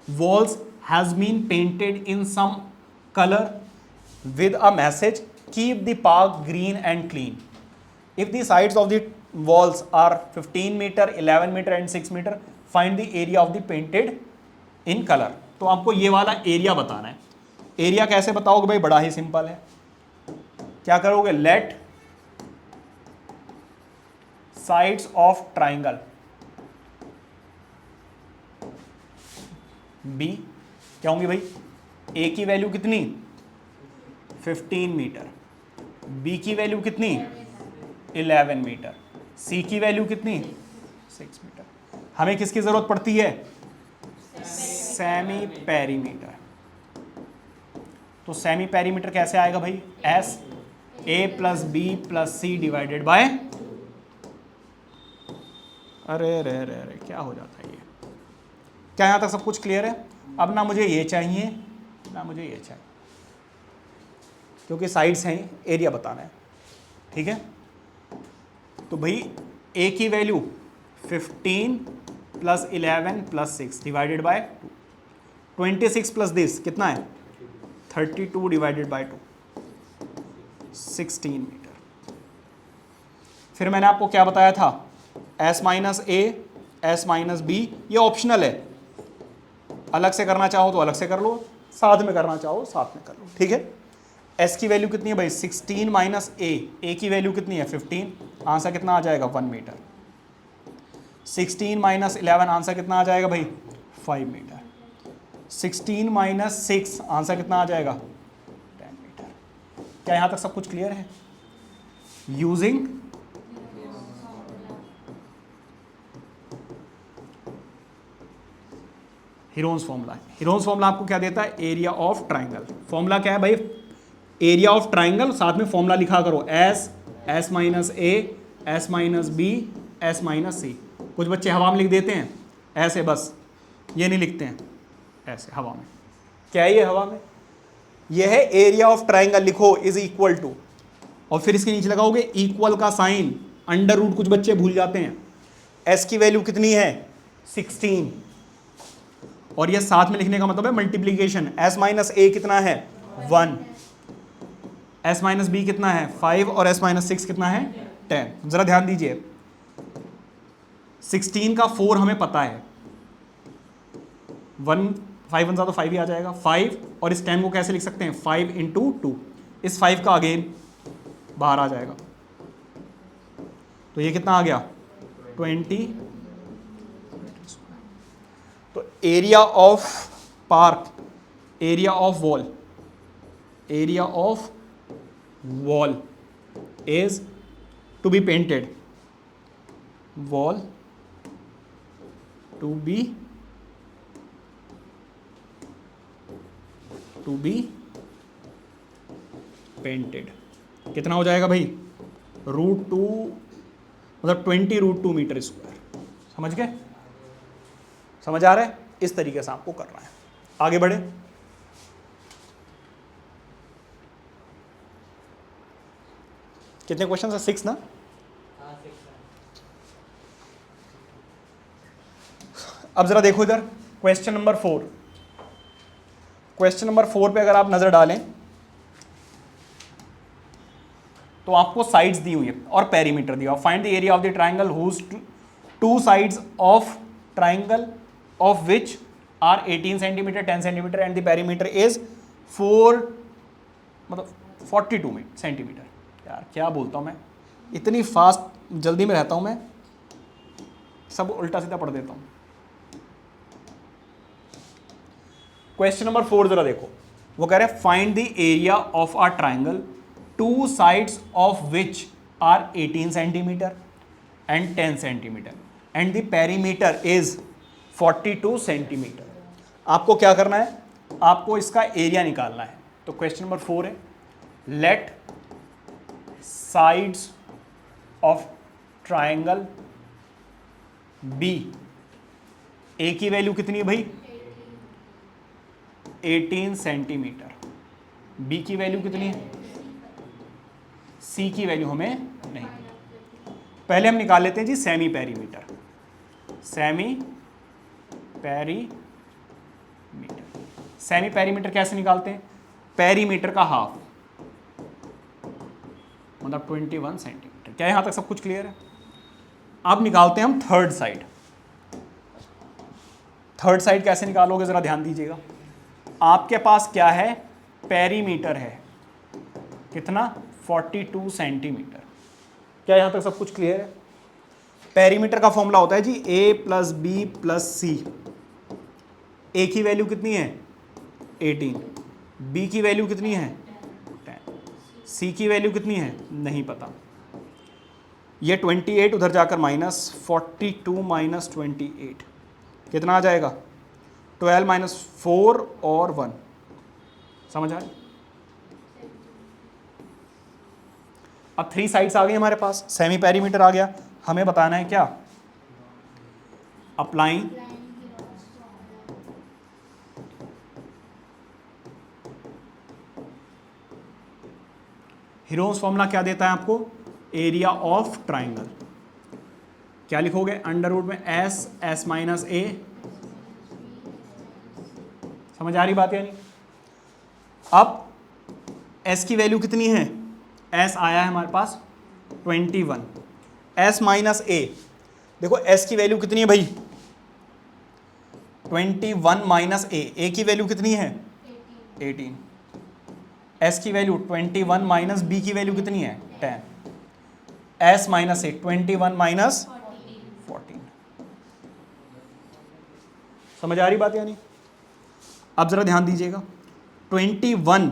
walls has been painted in some color with a message, keep the park green and clean. If the sides of the walls are 15 meter, 11 meter and 6 meter, find the area of the painted in color. तो आपको ये वाला एरिया बताना है। एरिया कैसे बताओगे भाई? बड़ा ही सिंपल है। क्या करोगे? Let sides of triangle B, क्या होंगी भाई? ए की वैल्यू कितनी? 15 मीटर, बी की वैल्यू कितनी? 11 मीटर, सी की वैल्यू कितनी? 6 मीटर। हमें किसकी जरूरत पड़ती है? Semi perimeter. तो सेमी पेरीमीटर कैसे आएगा भाई? S A plus B plus C divided by, अरे रे रे रे क्या हो जाता है ये? क्या यहां तक सब कुछ क्लियर है? अब ना मुझे ये चाहिए ना मुझे ये चाहिए। क्योंकि साइड्स हैं, एरिया बताना है, ठीक है। तो भाई ए की value 15 plus 11 plus 6 divided by 2, 26 plus this कितना है 32 डिवाइडेड बाय 2, 16 मीटर। फिर मैंने आपको क्या बताया था, s माइनस ए, s माइनस बी, ये ऑप्शनल है, अलग से करना चाहो तो अलग से कर लो, साथ में करना चाहो साथ में कर लो, ठीक है। s की वैल्यू कितनी है भाई 16 माइनस ए की वैल्यू कितनी है 15, आंसर कितना आ जाएगा 1 मीटर। 16 माइनस 11 आंसर कितना आ जाएगा भाई 5 मीटर। 16 माइनस 6 आंसर कितना आ जाएगा 10 मीटर। क्या यहां तक सब कुछ क्लियर है? Using Heron's formula. Heron's formula आपको क्या देता है, एरिया ऑफ ट्राइंगल। फॉर्मूला क्या है भाई, एरिया ऑफ ट्राइंगल, साथ में फॉर्मूला लिखा करो S minus A, S minus B, S minus C. कुछ बच्चे हवा में लिख देते हैं ऐसे, बस ये नहीं लिखते हैं ऐसे हवा में। क्या है ये हवा में, ये है एरिया ऑफ ट्राइंगल, लिखो इज इक्वल टू, और फिर इसके नीचे लगाओगे इक्वल का साइन, अंडर रूट कुछ बच्चे भूल जाते हैं। एस की वैल्यू कितनी है 16, और ये साथ में लिखने का मतलब है मल्टीप्लीकेशन। एस माइनस ए कितना है 1, एस माइनस बी कितना है 5, और एस माइनस 6 कितना है 10। जरा ध्यान दीजिए, 16 का 4 हमें पता है, 1 5 1 तो 5 ही आ जाएगा 5, और इस 10 को कैसे लिख सकते हैं 5 इंटू 2, इस 5 का अगेन बाहर आ जाएगा, तो ये कितना आ गया 20। तो area of park, area of wall, area of wall is to be painted, wall to be painted, कितना हो जाएगा भाई √2, मतलब 20√2 मीटर स्क्वायर। समझ गए, समझ आ रहा है? इस तरीके से आपको करना है। आगे बढ़े, कितने क्वेश्चन है 6 ना? अब जरा देखो इधर क्वेश्चन नंबर 4। क्वेश्चन नंबर 4 पे अगर आप नजर डालें तो आपको साइड्स दी हुई है और पेरीमीटर दिया, find the area of the triangle whose two sides of triangle of which are 18 centimetre 10 centimetre and the perimeter is 4 मतलब 42 सेंटीमीटर। यार क्या बोलता हूँ मैं, इतनी फास्ट जल्दी में रहता हूँ मैं, सब उल्टा सीधा पढ़ देता हूँ। क्वेश्चन नंबर 4 जरा देखो, वो कह रहे हैं find the area of a triangle two sides of which are 18 centimetre and 10 centimetre and the perimeter is 42 centimetre. आपको क्या करना है, आपको इसका एरिया निकालना है। तो क्वेश्चन नंबर 4 है, let sides of triangle B, A की वैल्यू कितनी है भाई 18 सेंटीमीटर, बी की वैल्यू कितनी है, सी की वैल्यू हमें नहीं, पहले हम निकाल लेते हैं जी semi perimeter. Semi perimeter, semi perimeter कैसे निकालते हैं, पेरीमीटर का हाफ मतलब 21 सेंटीमीटर। क्या यहां तक सब कुछ क्लियर है? अब निकालते हैं हम थर्ड साइड। थर्ड साइड कैसे निकालोगे जरा ध्यान दीजिएगा। आपके पास क्या है, पेरीमीटर है कितना 42 सेंटीमीटर। क्या यहां तक सब कुछ क्लियर है? पेरीमीटर का फॉर्मूला होता है जी a प्लस बी प्लस सी। ए की वैल्यू कितनी है 18, बी की वैल्यू कितनी है 10, सी की वैल्यू कितनी है नहीं पता। ये 28 उधर जाकर माइनस 42 माइनस 28 कितना आ जाएगा 12 माइनस 4 और 1। समझ आ रही? अब 3 साइड्स आ गई हमारे पास, सेमी पेरीमीटर आ गया। हमें बताना है क्या, अप्लाइंग हीरोन्स फॉर्मूला क्या देता है आपको? Area of triangle. क्या लिखोगे? अंडर रूट में एस, एस माइनस ए। समझ आ रही बात या नहीं? अब एस की वैल्यू कितनी है? एस आया है हमारे पास 21, एस माइनस ए। देखो एस की वैल्यू कितनी है भाई? 21 माइनस ए की वैल्यू कितनी है? 18। एस की वैल्यू 21 माइनस बी की वैल्यू कितनी है? 10। एस माइनस ए 21 माइनस 14। समझ आ रही बात या नहीं? अब जरा ध्यान दीजिएगा, 21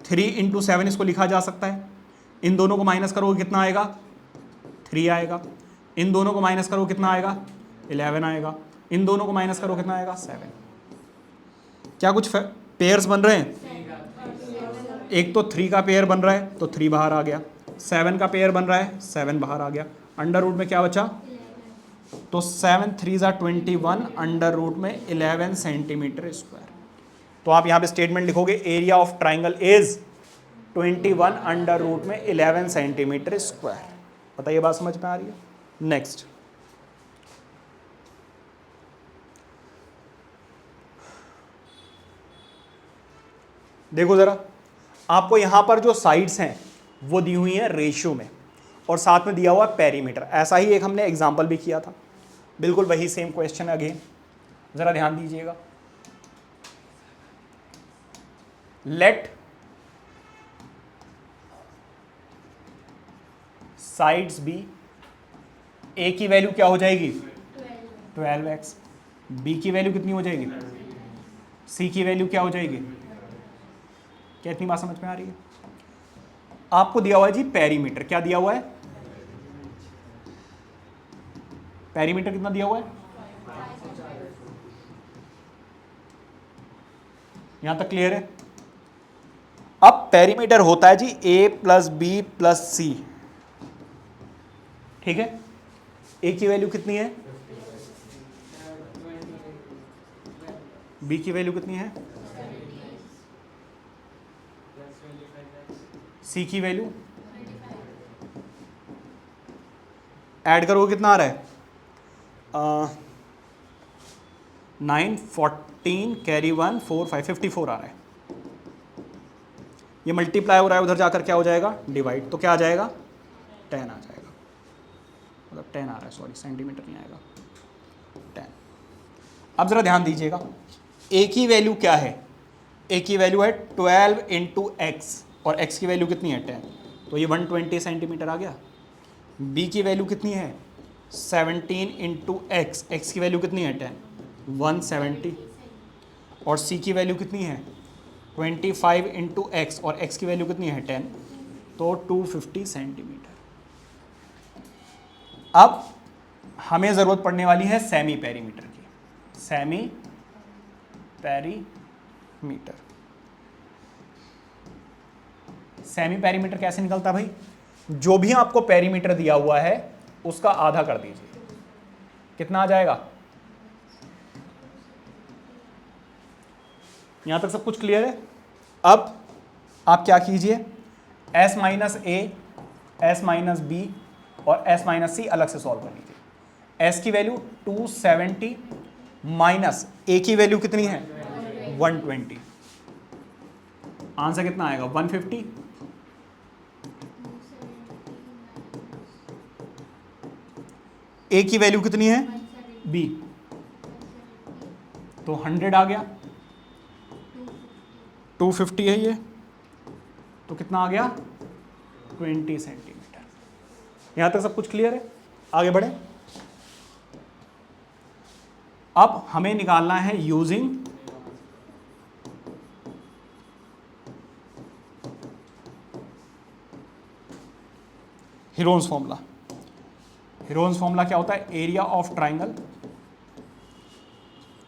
3 इंटू 7 इसको लिखा जा सकता है। इन दोनों को माइनस करोगे कितना आएगा? 3 आएगा। इन दोनों को माइनस करो कितना आएगा? 11 आएगा। इन दोनों को माइनस करो कितना आएगा? 7। क्या कुछ पेयर्स बन रहे हैं? एक तो 3 का पेयर बन रहा है तो 3 बाहर आ गया, 7 का पेयर बन रहा है 7 बाहर आ गया। अंडर रूट में क्या बचा? तो 7 3 21, अंडर रूट में 11 सेंटीमीटर स्क्वायर। तो आप यहाँ पे स्टेटमेंट लिखोगे area of triangle is 21 under root में 11 सेंटीमीटर स्क्वायर। बताइए बात समझ में आ रही है? नेक्स्ट, देखो जरा, आपको यहां पर जो साइड्स हैं वो दी हुई हैं रेशियो में, और साथ में दिया हुआ पेरीमीटर। ऐसा ही एक हमने एग्जाम्पल भी किया था, बिल्कुल वही सेम क्वेश्चन अगेन। जरा ध्यान दीजिएगा, लेट साइड्स बी, ए की वैल्यू क्या हो जाएगी? 12x। बी की वैल्यू कितनी हो जाएगी? सी की वैल्यू क्या हो जाएगी? क्या इतनी बात समझ में आ रही है? आपको दिया हुआ है जी पेरीमीटर। क्या दिया हुआ है? पेरीमीटर कितना दिया हुआ है? यहां तक क्लियर है? अब पेरीमीटर होता है जी a प्लस बी प्लस सी। ठीक है, a की वैल्यू कितनी है? b की वैल्यू कितनी है? c की वैल्यू ऐड करोगे कितना आ रहा है? 9 14 कैरी 1 4 5 54 आ रहा है। ये मल्टीप्लाई हो रहा है, उधर जाकर क्या हो जाएगा? डिवाइड। तो क्या आ जाएगा? 10 आ जाएगा, मतलब 10 आ रहा है, सॉरी सेंटीमीटर नहीं आएगा, 10। अब जरा ध्यान दीजिएगा, a की वैल्यू क्या है? a की वैल्यू है 12 इंटू एक्स, और x की वैल्यू कितनी है? 10। तो ये 120 सेंटीमीटर आ गया। b की वैल्यू कितनी है? 17 इंटू एक्स, एक्स की वैल्यू कितनी है? 10, 170। और c की वैल्यू कितनी है? 25 इंटू एक्स, और x की वैल्यू कितनी है? 10, तो 250 सेंटीमीटर। अब हमें ज़रूरत पड़ने वाली है सेमी पेरीमीटर की। सेमी पेरीमीटर, सेमी पेरीमीटर कैसे निकलता भाई? जो भी आपको पेरीमीटर दिया हुआ है उसका आधा कर दीजिए, कितना आ जाएगा? यहां तक सब कुछ क्लियर है? अब आप क्या कीजिए, s minus A, S minus B और s माइनस सी अलग से सॉल्व कर लीजिए। s की वैल्यू 270 माइनस a की वैल्यू कितनी है? 120। आंसर कितना आएगा? 150। a की वैल्यू कितनी है? b, तो 100 आ गया, 250 है ये, तो कितना आ गया? 20 सेंटीमीटर। यहां तक सब कुछ क्लियर है? आगे बढ़े। अब हमें निकालना है using Heron's formula. Heron's formula क्या होता है? Area of triangle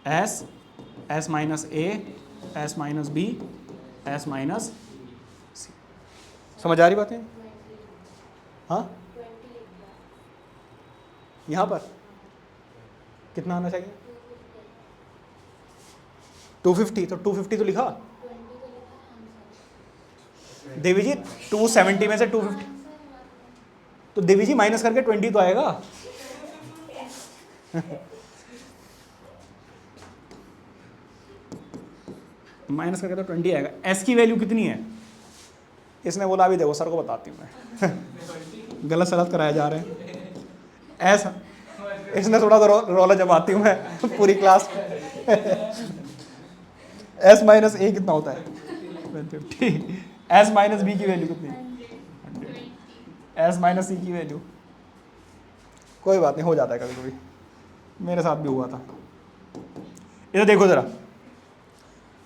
S, S minus A, S minus B, S minus C. समझ आ रही बातें? हाँ, यहां पर कितना आना चाहिए? 250, तो 250 तो लिखा, देवी जी 270 में से 250, तो देवी जी माइनस करके 20 तो आएगा। माइनस करके तो 20 आएगा। एस की वैल्यू कितनी है? इसने बोला अभी देखो सर को बताती हूँ मैं। गलत सलत कराया जा रहे हैं। एस, इसने थोड़ा रौला जमाती हूँ मैं पूरी क्लास। एस माइनस ए कितना होता है? 150। एस माइनस बी की वैल्यू कितनी? 100। एस माइनस सी की वैल्यू, कोई बात नहीं, हो जाता है कभी कभी, मेरे साथ भी हुआ था। इधर देखो जरा,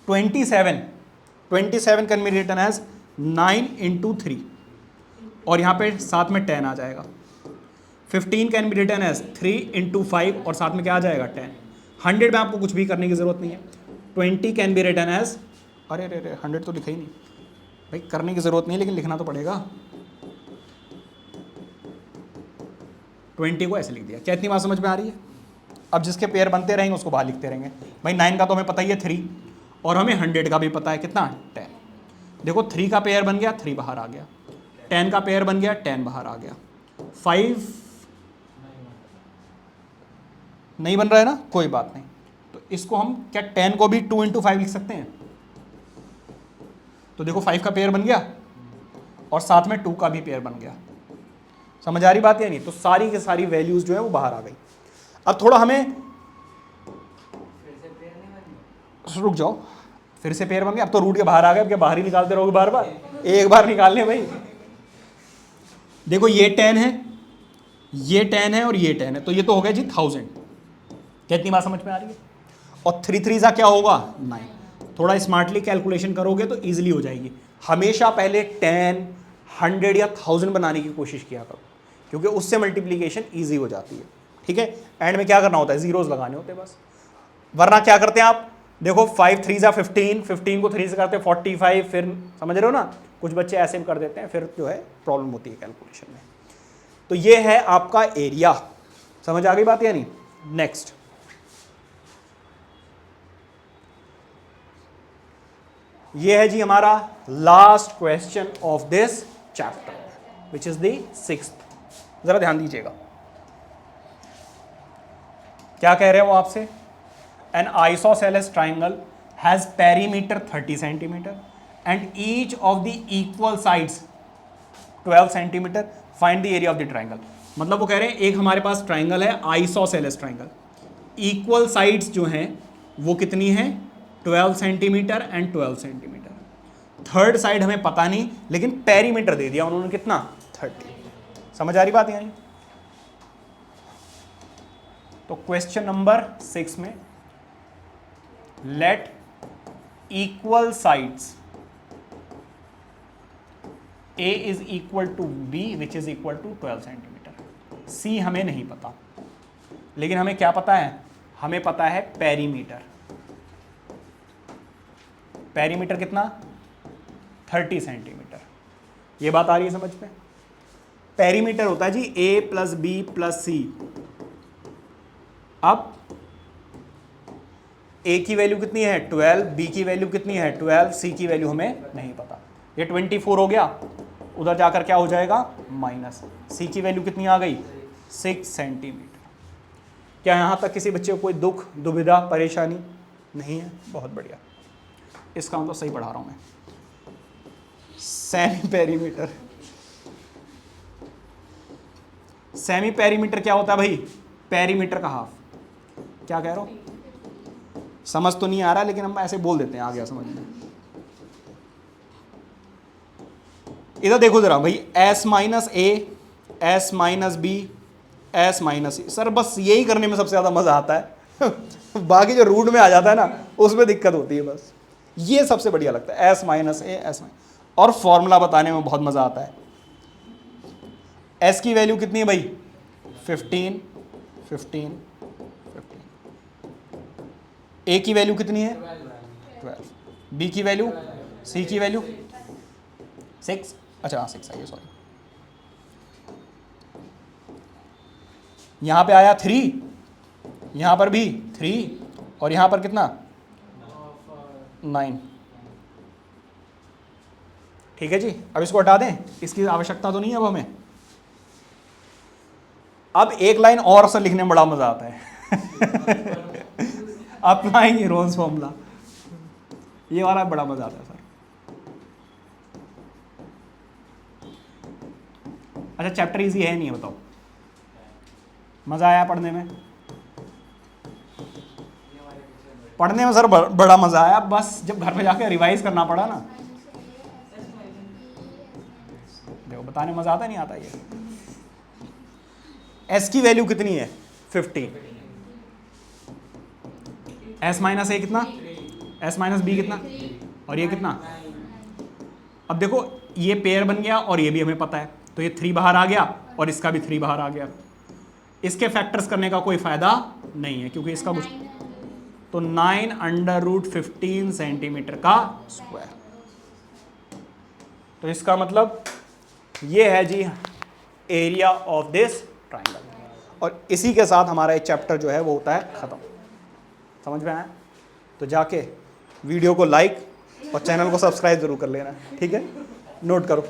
27 कैन बी रिटन एज 9 × 3, और यहाँ पे साथ में 10 आ जाएगा। 15 कैन बी रिटन एज 3 × 5, और साथ में क्या आ जाएगा? 10। 100 में आपको कुछ भी करने की जरूरत नहीं है। 20 कैन बी रिटन एज, अरे 100 तो लिखा ही नहीं भाई, करने की जरूरत नहीं लेकिन लिखना तो पड़ेगा। 20 को ऐसे लिख दिया। क्या इतनी बात समझ में आ रही है? अब जिसके पेयर बनते रहेंगे उसको बाहर लिखते रहेंगे। भाई 9 का तो हमें पता ही है 3, और हमें 100 का भी पता है कितना? 10। देखो 3 का पेयर बन गया, 3 बाहर आ गया। 10 का पेयर बन गया, 10 बाहर आ गया। 5 नहीं बन रहा है ना, कोई बात नहीं। तो इसको हम क्या 10 को भी 2 × 5 लिख सकते हैं? तो देखो 5 का पेयर बन गया और साथ में 2 का भी पेयर बन गया। समझ आ रही बात या नहीं? तो सारी की सारी वैल्यूज जो है वो बाहर आ गई। अब थोड़ा हमें, रुक जाओ, फिर से पेयर बन गया। अब तो रूट के बाहर आ गए, अब क्या बाहर ही निकालते रहोगे बार बार? एक बार निकालने भाई। देखो ये 10 है, ये 10 है और ये 10 है, तो ये तो हो गया जी 1000। कितनी बात समझ में आ रही है? और 3 3 क्या होगा? 9। थोड़ा स्मार्टली कैलकुलेशन करोगे तो इजीली हो जाएगी। हमेशा पहले 10, 100 या 1000 बनाने की कोशिश किया करो, क्योंकि उससे मल्टीप्लीकेशन ईजी हो जाती है। ठीक है, एंड में क्या करना होता है? जीरोस लगाने होते हैं बस। वरना क्या करते हैं आप? देखो 5 3 15, 15 को 3 से करते हैं 45, फिर समझ रहे हो ना, कुछ बच्चे ऐसे भी कर देते हैं, फिर जो है प्रॉब्लम होती है कैलकुलेशन में। तो ये है आपका एरिया। समझ आ गई बात या नहीं? नेक्स्ट, ये है जी हमारा last question of this chapter, which is the 6th। जरा ध्यान दीजिएगा, क्या कह रहे हैं वो आपसे? N isosceles triangle has perimeter 30 centimetre and each of the equal sides 12 centimetre, find the area of the triangle. मतलब वो कह रहे हैं एक हमारे पास ट्राइंगल है, आइसोसेलेस ट्राइंगल, इक्वल साइड्स जो हैं वो कितनी है? 12 centimetre and 12 centimetre. Third side हमें पता नहीं, लेकिन पेरीमीटर दे दिया उन्होंने, कितना? 30। समझ आ रही बात यानी? तो क्वेश्चन नंबर 6 में, let equal sides A is equal to B which is equal to 12 centimetre. C हमें नहीं पता, लेकिन हमें क्या पता है? हमें पता है पेरीमीटर। पेरीमीटर कितना? 30 सेंटीमीटर। ये बात आ रही है समझ में? पेरीमीटर होता है जी A + B + C। अब A की वैल्यू कितनी है? 12, B की वैल्यू कितनी है? 12, C की वैल्यू हमें नहीं पता। ये 24 हो गया, उधर जाकर क्या हो जाएगा? माइनस। C की वैल्यू कितनी आ गई? 6 सेंटीमीटर। क्या यहाँ तक किसी बच्चे को कोई दुख, दुविधा, परेशानी नहीं है? बहुत बढ़िया, इसका मतलब सही पढ़ा रहा हूँ मैं। सेमी पेरीमीटर, सेमी पेरीमीटर क्या होता है भाई? पेरीमीटर का हाफ। क्या कह रहा हूँ? समझ तो नहीं आ रहा, लेकिन हम ऐसे बोल देते हैं, आ गया समझ में। इधर देखो जरा भाई, S - A, S - B, S - C। Sir बस यही करने में सबसे ज़्यादा मज़ा आता है बाकी जो रूट में आ जाता है ना, उसमें दिक्कत होती है। बस ये सबसे बढ़िया लगता है, S - A, S - और फॉर्मूला बताने में बहुत मज़ा आता है। S की वैल्यू कितनी है भाई? 15, 15, 15। A की वैल्यू कितनी है? 12। B की वैल्यू, C की वैल्यू 6। अच्छा हाँ 6 आई, सॉरी। यहां पे आया 3, यहां पर भी 3, और यहां पर कितना? 9। ठीक है जी, अब इसको हटा दें, इसकी आवश्यकता तो नहीं है अब हमें। अब एक लाइन और से लिखने में बड़ा मजा आता है अप्लाइंग रोल्स फॉर्मूला, ये वाला बड़ा मजा आता है सर। अच्छा चैप्टर इजी है नहीं है बताओ, मजा आया पढ़ने में? पढ़ने में सर बड़ा मजा आया, बस जब घर पे जाके रिवाइज करना पड़ा ना, देखो बताने मजा आता नहीं आता। ये एस की वैल्यू कितनी है 50, एस माइनस ए कितना, एस माइनस बी कितना, और ये कितना। अब देखो ये पेयर बन गया और ये भी हमें पता है, तो ये 3 बाहर आ गया और इसका भी 3 बाहर आ गया। इसके फैक्टर्स करने का कोई फायदा नहीं है क्योंकि इसका कुछ, तो 9√15 सेंटीमीटर का स्क्वायर। तो इसका मतलब ये है जी एरिया ऑफ दिस ट्राइंगल, और इसी के साथ हमारा ये चैप्टर जो है वो होता है खत्म। समझ में आया? तो जाके वीडियो को लाइक और चैनल को सब्सक्राइब जरूर कर लेना, ठीक है? नोट करो।